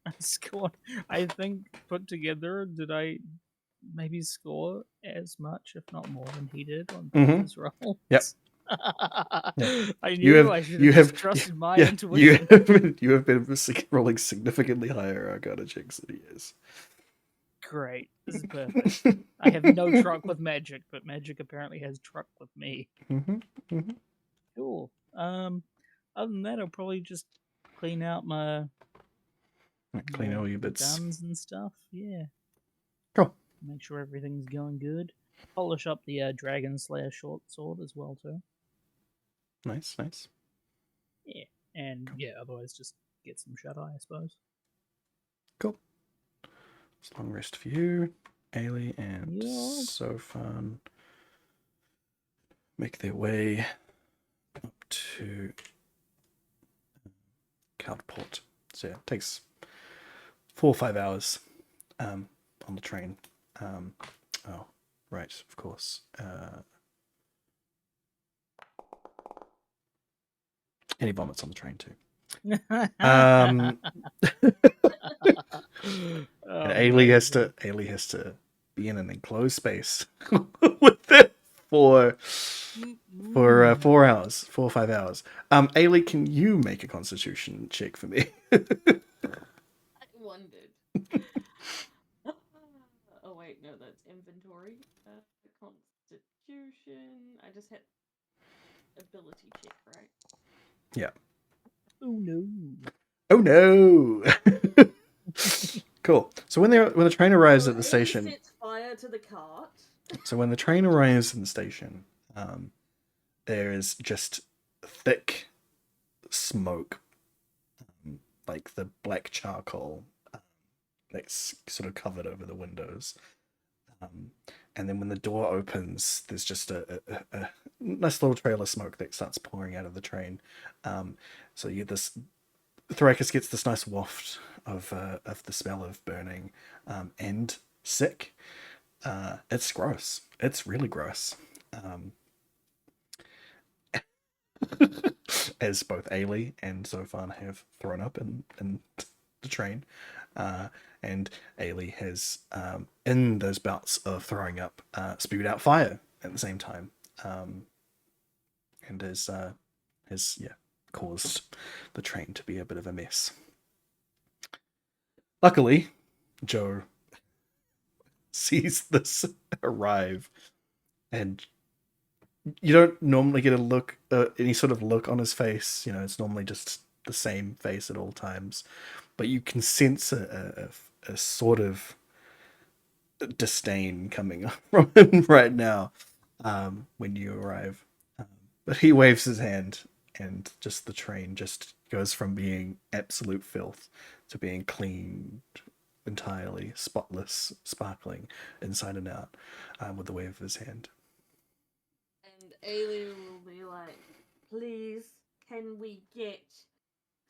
I scored. I think put together, did I maybe score as much, if not more, than he did on his rolls? Yep. I knew I should have trusted my intuition. You have been rolling significantly higher Arcana checks than he is. Great. This is perfect. I have no truck with magic, but magic apparently has truck with me. Cool. Other than that, I'll probably just clean out my clean all your bits, guns and stuff. Yeah. Cool. Make sure everything's going good. Polish up the Dragon Slayer short sword as well too. Nice. Yeah, and otherwise just get some shut eye, I suppose. Cool. It's long rest for you, Ailey and Sofan. Make their way up to Countport. So it takes 4 or 5 hours on the train. Oh, right, of course. And he vomits on the train too. And Ailey has to be in an enclosed space with it for 4 hours, 4 or 5 hours. Ailey, can you make a Constitution check for me? I wondered. Oh wait, no, that's inventory. Constitution. I just hit ability check, right? Yeah. Oh no. Oh no. Cool. So when the train arrives So at the A station, sets fire to the cart. so when the train arrives in the station, there is just thick smoke, like the black charcoal that's sort of covered over the windows. And then when the door opens, there's just a nice little trail of smoke that starts pouring out of the train. So you this Thoracus gets this nice waft of the smell of burning and sick. It's gross. It's really gross. As both Ailey and Zofan have thrown up in the train. And Ailey has, in those bouts of throwing up, spewed out fire at the same time. And has caused the train to be a bit of a mess. Luckily, Joe sees this arrive, and you don't normally get a look, any sort of look on his face. You know, it's normally just the same face at all times, but you can sense a sort of disdain coming from him right now when you arrive. But he waves his hand, and just the train just goes from being absolute filth to being cleaned entirely, spotless, sparkling inside and out, with the wave of his hand. And Ailey will be like, please, can we get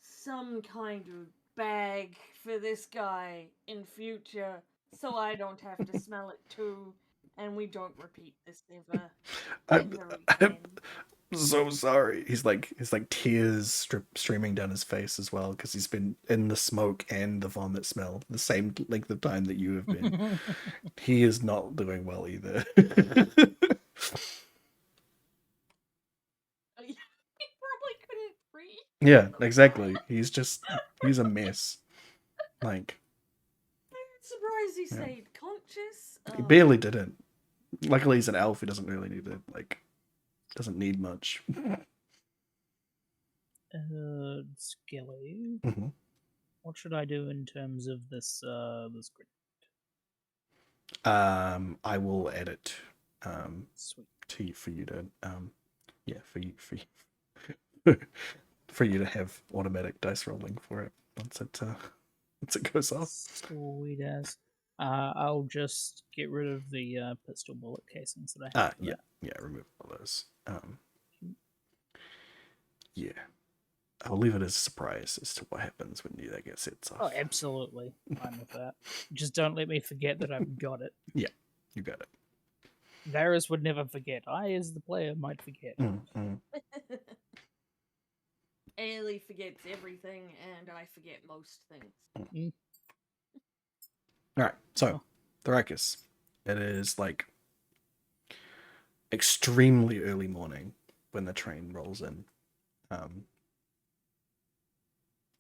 some kind of bag for this guy in future so I don't have to smell it too and we don't repeat this ever again. So sorry. He's like tears streaming down his face as well, because he's been in the smoke and the vomit smell the same length of time that you have been. He is not doing well either. He probably couldn't breathe. Yeah, exactly. He's a mess. Like, I'm surprised he Yeah. stayed conscious. he barely didn't. Luckily he's an elf, he doesn't really need it. Like, doesn't need much. Skilly. Mhm. What should I do in terms of this this grid? I will edit Sweet. for you to for you to have automatic dice rolling for it once it goes off. Sweet as. I'll just get rid of the pistol bullet casings that I have. for that. Remove all those. Yeah, I'll leave it as a surprise as to what happens when that gets set off. Oh, absolutely. Fine with that. Just don't let me forget that I've got it. Yeah, you got it. Varys would never forget. I, as the player, might forget. Mm-hmm. Ailey forgets everything, and I forget most things. Mm. All right, so Oh. Thoracus, it is like extremely early morning when the train rolls in.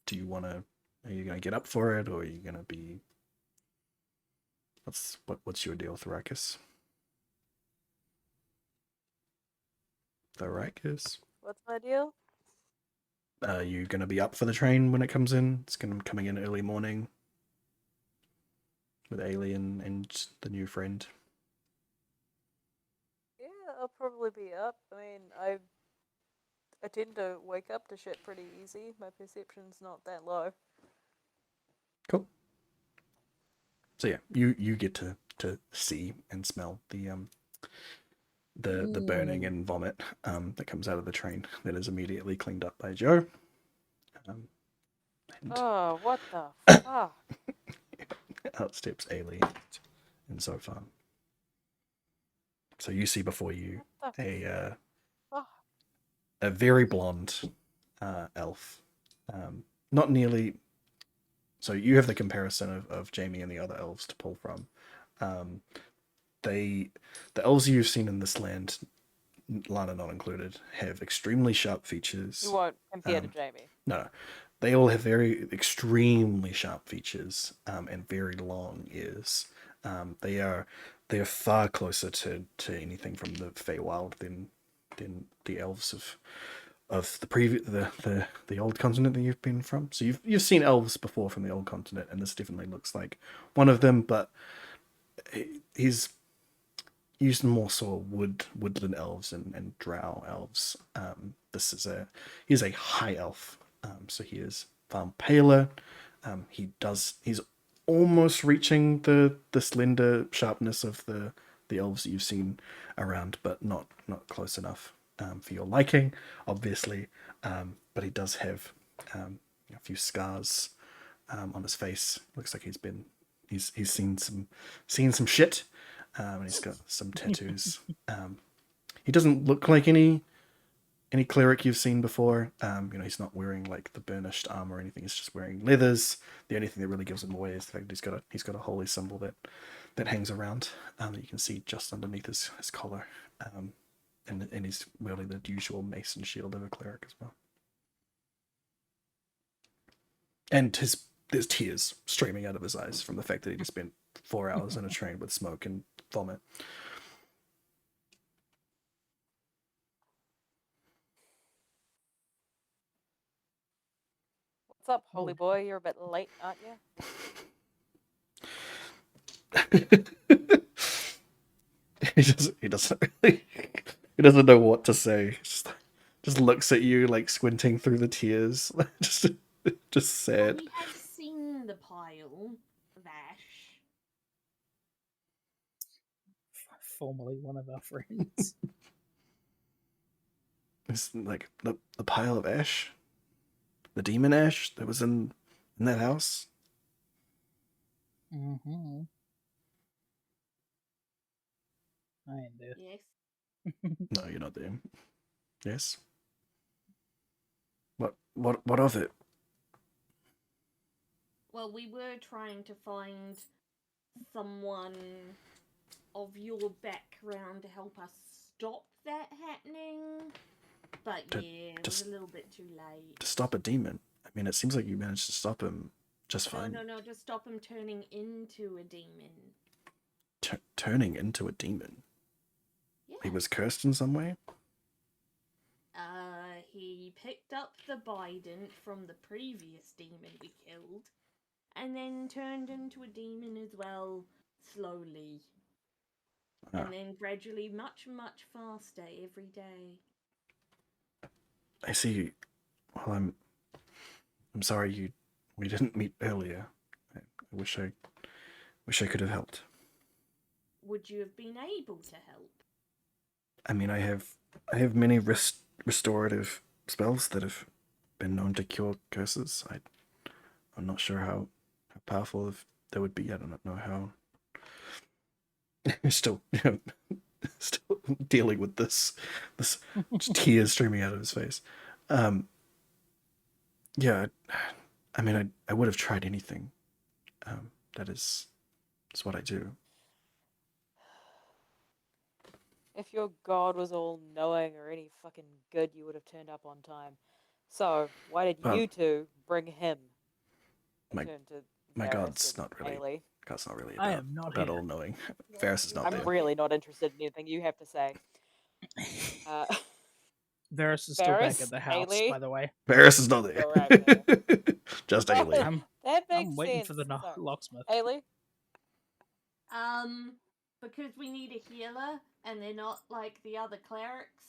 Do you want to? Are you gonna get up for it, or are you gonna be? What's your deal, Thoracus? Thoracus, What's my deal? are you gonna be up for the train when it comes in? It's gonna be coming in early morning with Alien and the new friend. Yeah, I'll probably be up. I mean, I tend to wake up to shit pretty easy. My perception's not that low. Cool. So yeah, you get to see and smell the burning and vomit that comes out of the train that is immediately cleaned up by Joe. And Oh, what the fuck? out steps Ailey and Zofan. So you see before you What the fuck? a very blonde elf. Not nearly. So you have the comparison of Jamie and the other elves to pull from. the elves you've seen in this land, Lana not included, have extremely sharp features. You won't compare to Um, Jamie. No, they all have very extremely sharp features and very long ears. They are far closer to anything from the Feywild than the elves of the old continent that you've been from. So you've seen elves before from the old continent, and this definitely looks like one of them. But he's used more sort of woodland elves and drow elves. He's a high elf, so he is far paler. He's almost reaching the slender sharpness of the elves that you've seen around, but not close enough for your liking, obviously. But he does have a few scars on his face. Looks like he's seen some shit. And he's got some tattoos. He doesn't look like any cleric you've seen before. He's not wearing like the burnished armor or anything. He's just wearing leathers. The only thing that really gives him away is the fact that he's got a holy symbol that hangs around that you can see just underneath his collar. And he's wearing the usual mace and shield of a cleric as well. And there's tears streaming out of his eyes from the fact that he just spent 4 hours in a train with smoke and vomit. What's up, holy boy? You're a bit late, aren't you? He doesn't know what to say. Just looks at you like squinting through the tears. just sad. Well, we have seen the pile of ash. Formerly one of our friends. It's like the pile of ash, the demon ash that was in that house. Mm-hmm. I ain't there. Yes. No, you're not there. Yes. What of it? Well, we were trying to find someone of your background to help us stop that happening. But it was a little bit too late. To stop a demon. I mean, it seems like you managed to stop him just fine. No, to stop him turning into a demon. Turning into a demon? Yeah. He was cursed in some way? He picked up the Bident from the previous demon we killed, and then turned into a demon as well, slowly. And then gradually much, much faster every day. I see. Well, I'm sorry we didn't meet earlier. I wish I could have helped. Would you have been able to help? I mean, I have many restorative spells that have been known to cure curses. I'm not sure how powerful they would be. I don't know how. Still dealing with this tears streaming out of his face. Yeah, I mean, I would have tried anything. That's what I do. If your god was all knowing or any fucking good, you would have turned up on time. So why did you two bring him? My god's not really. God's not really I am not about here. all knowing. Varys is not I'm there. really not interested in anything you have to say. Varys is still back Varys, at the house, Ailey? by the way. Varys is not there. Go right there. Just Ailey. That makes I'm waiting sense. for the Sorry. locksmith. Ailey? Because we need a healer, and they're not like the other clerics.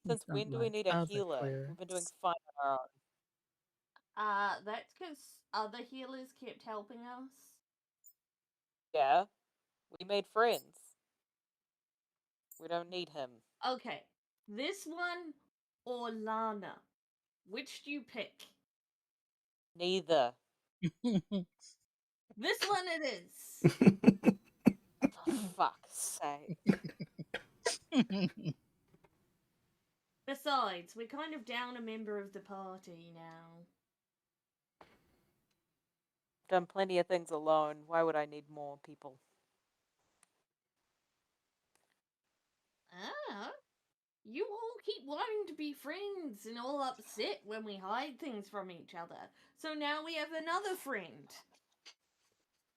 Since when do we need a healer? We've been doing fine on our own. That's because other healers kept helping us. Yeah. We made friends. We don't need him. Okay. This one or Lana? Which do you pick? Neither. This one it is. For fuck's sake. Besides, we're kind of down a member of the party now. Done plenty of things alone. Why would I need more people? You all keep wanting to be friends and all upset when we hide things from each other. So now we have another friend.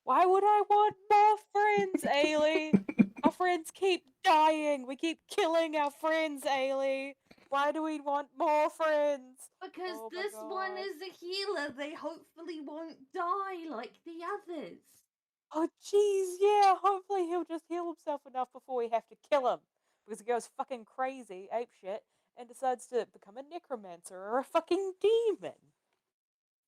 Why would I want more friends, Ailey? Our friends keep dying. We keep killing our friends, Ailey. Why do we want more friends? Because Oh my this one God. is a healer. They hopefully won't die like the others. Oh, jeez, yeah. Hopefully he'll just heal himself enough before we have to kill him. Because he goes fucking crazy, apeshit, and decides to become a necromancer or a fucking demon.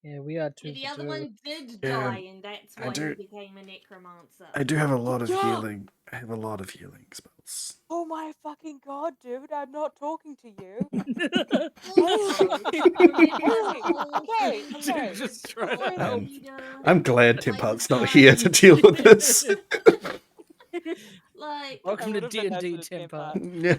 Yeah, we are two Yeah, the for other two. one did Yeah, die, and that's I why do- he became a necromancer. I do have a lot of Yeah. healing. I have a lot of healing spells. Oh my fucking God, dude. I'm not talking to you. Also, Okay, okay. Just trying to Friends. help. I'm glad Tim Like, Park's not here to deal with this. like, Welcome to would've been nice D&D, with a Tim Tim Park. Yeah.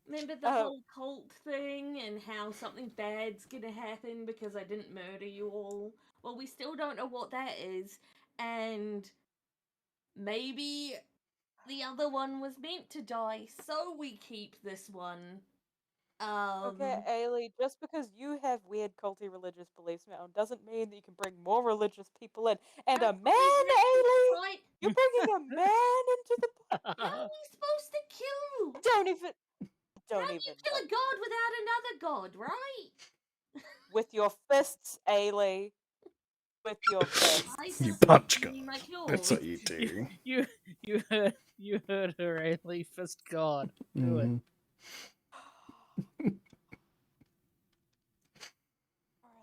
remember the Oh. whole cult thing and how something bad's gonna happen because I didn't murder you all? Well, we still don't know what that is, and maybe the other one was meant to die, so we keep this one. Okay, Ailey, just because you have weird culty religious beliefs now doesn't mean that you can bring more religious people in. And a Don't man, believe that, Ailey? right? You're bringing a man into the... How are we supposed to kill? Don't even... How Don't do even... you kill a god without another god, right? With your fists, Ailey. With your fists. I You just punch give me God. my claws. That's what you do. You heard her, Ailey. Fist God. Do it. Mhm.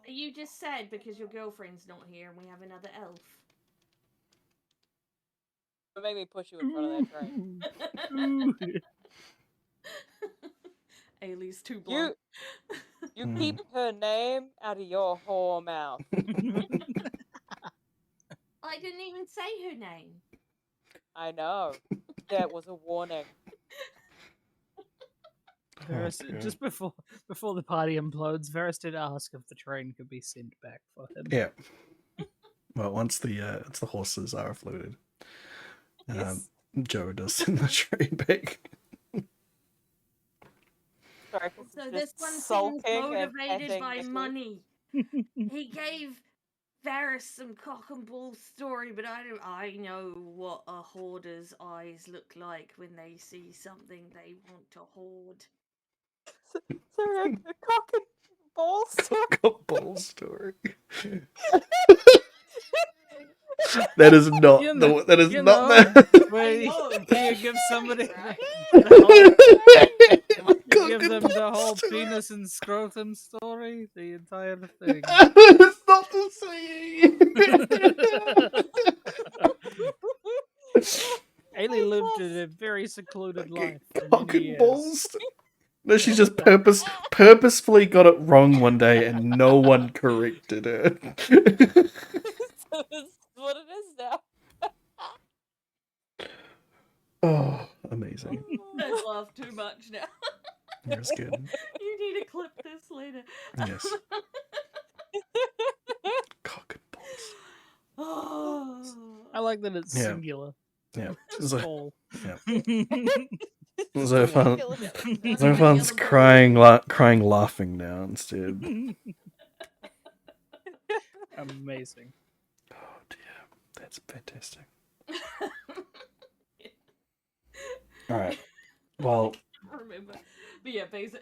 Are you just sad because your girlfriend's not here and we have another elf? Don't make me push you in front of that train. Ailey's too blunt. You keep her name out of your whore mouth. I didn't even say her name. I know. That was a warning. Varys, God. just before the party implodes, Varys did ask if the train could be sent back for him. Yeah. Well, once the horses are floated, Yes. Joe does send the train back. Sorry, So just this one seems sulking and motivated petting by Nikki. money. He gave Varys some cock and bull story, but I know what a hoarder's eyes look like when they see something they want to hoard. Sorry, a cock and ball story. Got ball story. That is not You know- that is you not know, the I Where know, you give somebody right? the whole, you Cock give and them ball the whole story. penis and scrotum story, the entire thing. It's not the same. Ailey lived a very secluded life for Cock many and years. balls. No, she just purposefully got it wrong one day, and no one corrected her. So this is what it is now. Oh, amazing. I've laughed too much now. That's good. You need to clip this later. Yes. Cock and balls. Oh. I like that it's Yeah. singular. Yeah. It's So, all. yeah. Just So fun. kill it. So fun's crying, laughing now instead. Amazing. Oh dear, that's fantastic. All right. Well, I remember. But yeah, basically,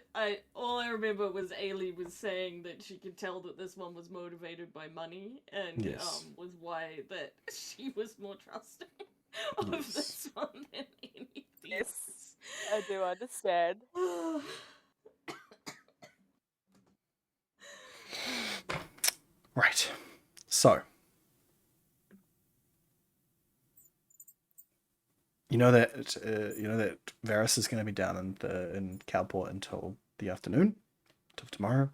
all I remember was Ailey was saying that she could tell that this one was motivated by money, and Yes. was why that she was more trusting of Yes. this one than anything Yes, I do understand. else. right. So, you know that Varys is going to be down in Cowport until the afternoon, till tomorrow.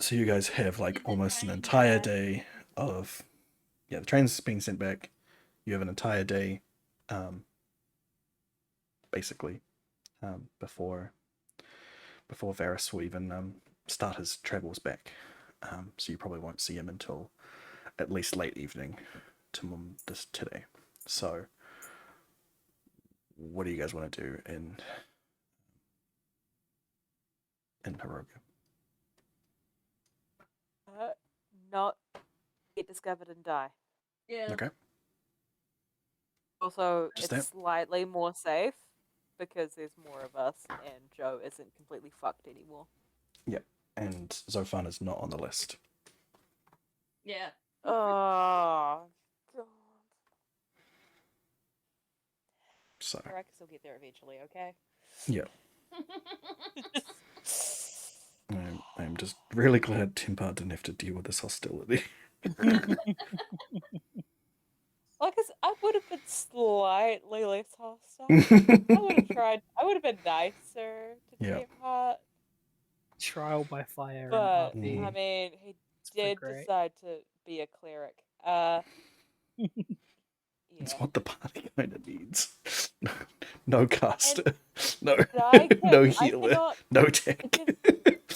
So you guys have like almost an entire day of, the train's being sent back. You have an entire day, basically, before Varys will even start his travels back. So you probably won't see him until at least late evening today. So what do you guys want to do in in Hiroga? Not get discovered and die. Yeah. Okay. Also, Just it's that. slightly more safe because there's more of us, and Joe isn't completely fucked anymore. Yep. And Zofan is not on the list. Yeah. Oh, God. So, Caracas will get there eventually, okay? yeah. I'm just really glad Timpar didn't have to deal with this hostility. Like, I would have been slightly less hostile. I would have tried. I would have been nicer to Yeah. Teamheart, Trial by fire but and RP. I mean, he It's pretty did great. decide to be a cleric. It's Yeah. what the party kind of needs. No caster. No, But I no I healer. cannot. No tech.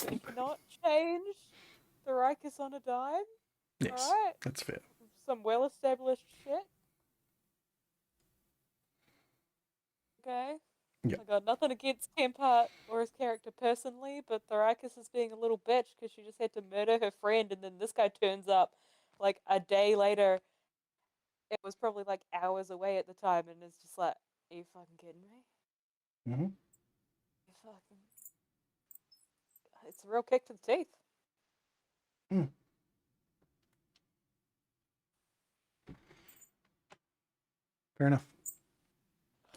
I cannot change the Rikus on a dime. Yes, Alright? that's fair. Some well-established shit. Okay? Yep. I got nothing against Kempart or his character personally, but Thoricus is being a little bitch because she just had to murder her friend, and then this guy turns up like a day later. It was probably like hours away at the time, and it's just like, are you fucking kidding me? Mm-hmm. You fucking... It's a real kick to the teeth. Fair enough.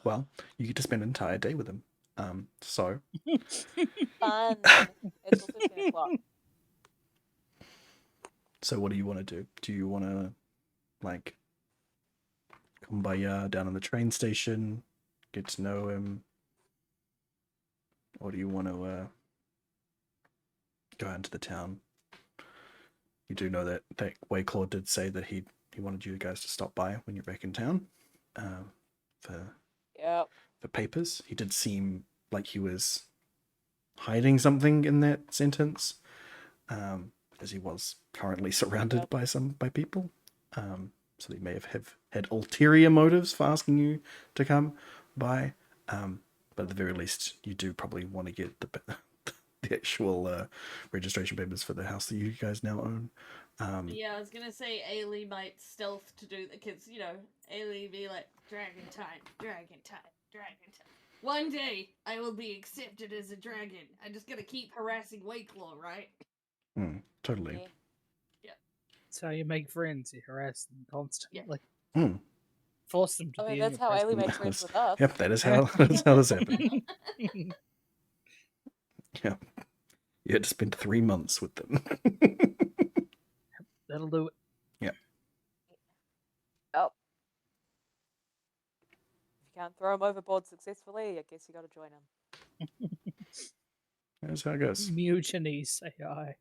Well, you get to spend an entire day with him. So Fun. It's also 10 o'clock. So what do you want to do? Do you want to, like, come by down on the train station, get to know him? Or do you want to go out into the town? You do know that Wayclaw did say that he wanted you guys to stop by when you're back in town for papers. He did seem like he was hiding something in that sentence, as he was currently surrounded by people. So they may have had ulterior motives for asking you to come by. But at the very least, you do probably want to get the actual registration papers for the house that you guys now own. Yeah, I was gonna say Ailey might stealth to do the kids. You know, Ailey be like, dragon time, dragon time, dragon time. One day I will be accepted as a dragon. I just gotta keep harassing Wayclaw, right? Totally. Yeah. That's how you make friends. You harass them constantly. Force them to I mean, be that's in your how presence. Ailey made friends with us. Yep, that is how this happened. Yeah. You had to spend 3 months with them. That'll do it. Yep. Oh. If you can't throw him overboard successfully, I guess you gotta join him. That's how it goes. Mutiny, say I.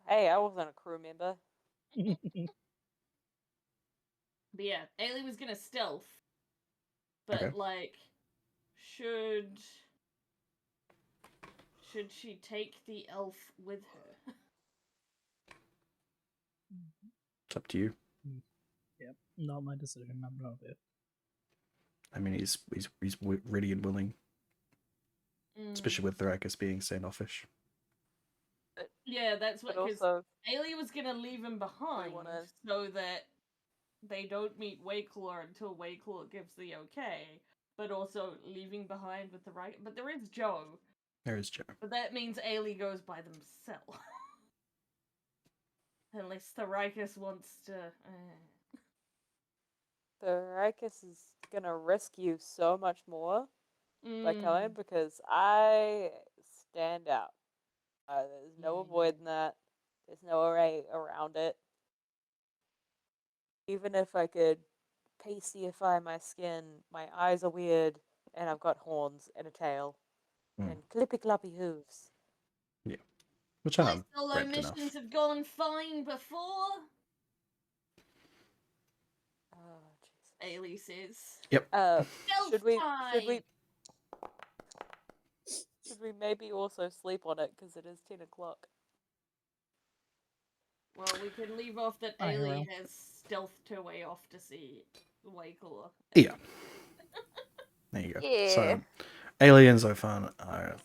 Hey, I wasn't a crew member. But yeah, Ailey was gonna stealth. But Okay. like, should she take the elf with her? It's up to you. Yep, not my decision. I'm not it. I mean, he's ready and willing, especially with Thoracus being standoffish. Yeah, that's what. But Because also, Ailey was gonna leave him behind so that they don't meet Wayclaw until Wayclaw gives the okay. But also leaving behind with the right. But there is Joe. There is Joe. But that means Ailey goes by themselves. Unless Thoricus wants to. Thoricus is gonna risk you so much more by coming because I stand out. There's no avoiding that. There's no way around it. Even if I could pastify my skin, my eyes are weird, and I've got horns and a tail and clippy cloppy hooves. Yeah, which My are solo prepped missions enough. have gone fine before. Oh, jeez. Ailey says. Yep. Should we maybe also sleep on it because it is 10 o'clock? Well, we can leave off that Ailey has stealthed her way off to see Wayclaw. Yeah. There you go. Yeah. So, Ailey and Zofan are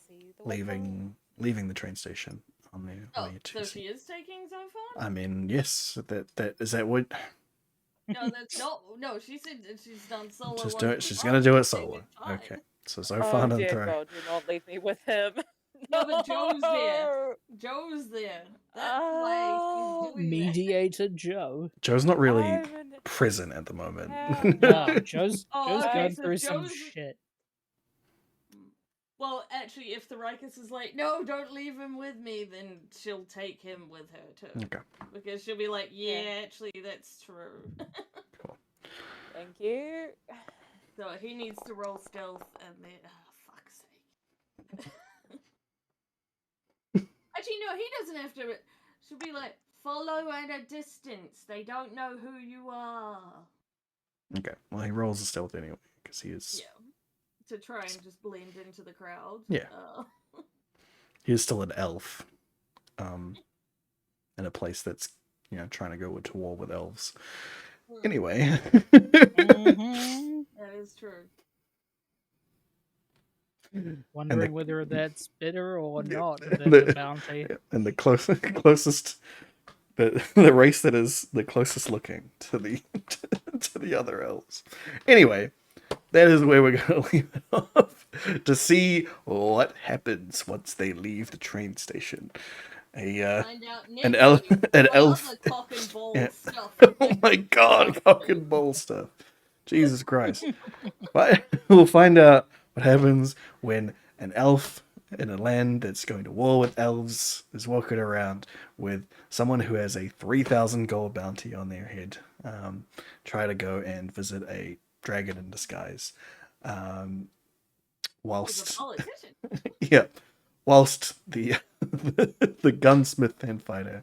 leaving the train station on their Oh, way so to she see. is taking Zophon? I mean, yes, that is that what No, that's no. She said that she's done solo. just ones do it. with She's us, gonna do it so they solo. did fine. Okay, so Oh Zophon and dear Throw. God, do not leave me with him. No, but Joe's there. No. Joe's there. That's why Oh. she's doing Mediator Joe. Joe's not really I'm in present at the moment. hell No, no. Joe's Oh, okay, going so through some Joe's- shit. Well, actually, if the Rikus is like, no, don't leave him with me, then she'll take him with her too. Okay. Because she'll be like, yeah, Yeah. actually, that's true. Cool. Thank you. So he needs to roll stealth, and then, fuck's sake. Actually, no, he doesn't have to. She'll be like, follow at a distance. They don't know who you are. Okay. Well, he rolls a stealth anyway because he is. Yeah. To try and just blend into the crowd. Yeah. He is still an elf. In a place that's trying to go to war with elves. Anyway. Mhm. That is true. Wondering whether that's bitter or not. the- That's a bounty. And the closest the race that is the closest looking to the to the other elves. Anyway, that is where we're going to leave it off to see what happens once they leave the train station. Find out next an elf, week an what elf. other cock and ball Yeah. stuff. Oh my God, cock and ball stuff. Jesus Christ! But we'll find out what happens when an elf in a land that's going to war with elves is walking around with someone who has a 3,000 gold bounty on their head. Try to go and visit a dragon in disguise. Whilst He's a politician. yeah, whilst the the gunsmith and fighter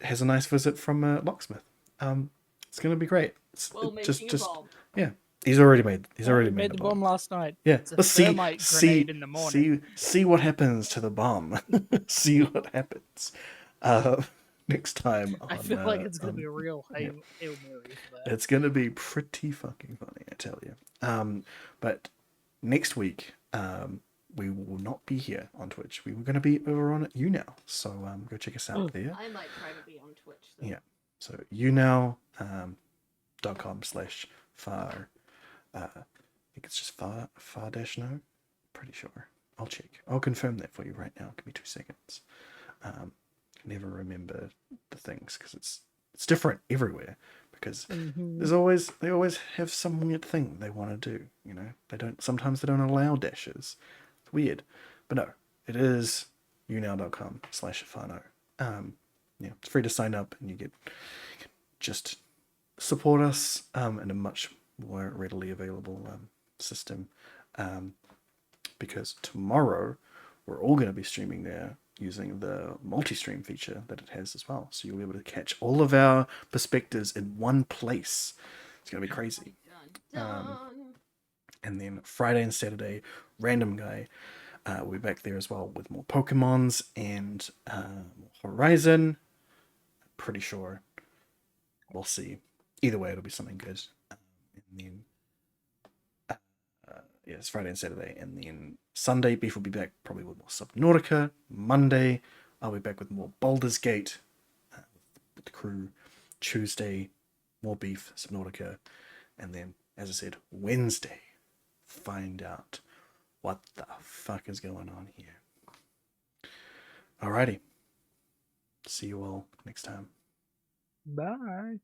has a nice visit from a locksmith. It's gonna be great. Well, making a bomb. yeah. He's already made Made the bomb last night. Yeah, It's a let's see grenade in the morning. see what happens to the bomb. See what happens. Next time on, I feel like it's gonna be a real Hail Mary for that. It's gonna be pretty fucking funny, I tell you. But next week, we will not be here on Twitch. We were gonna be over on YouNow, so go check us out there. I might try to be on Twitch. Though. Yeah. So YouNow.com/far. I think it's just far dash no. Pretty sure. I'll check. I'll confirm that for you right now. Give me 2 seconds. Never remember the things because it's different everywhere. Because they always have some weird thing they want to do. Sometimes they don't allow dashes. It's weird, but no, it is younow.com/fano. Yeah, it's free to sign up, and you get just support us in a much more readily available system. Because tomorrow we're all going to be streaming there using the multi-stream feature that it has as well. So you'll be able to catch all of our perspectives in one place. It's going to be crazy. And then Friday and Saturday, Random Guy, we'll be back there as well with more Pokemons and Horizon. Pretty sure. We'll see. Either way, it'll be something good. And then it's Friday and Saturday, and then Sunday Beef will be back probably with more Subnautica. Monday I'll be back with more Baldur's Gate with the crew. Tuesday more Beef, Subnautica, and then, as I said, Wednesday find out what the fuck is going on here. Alrighty, see you all next time. Bye.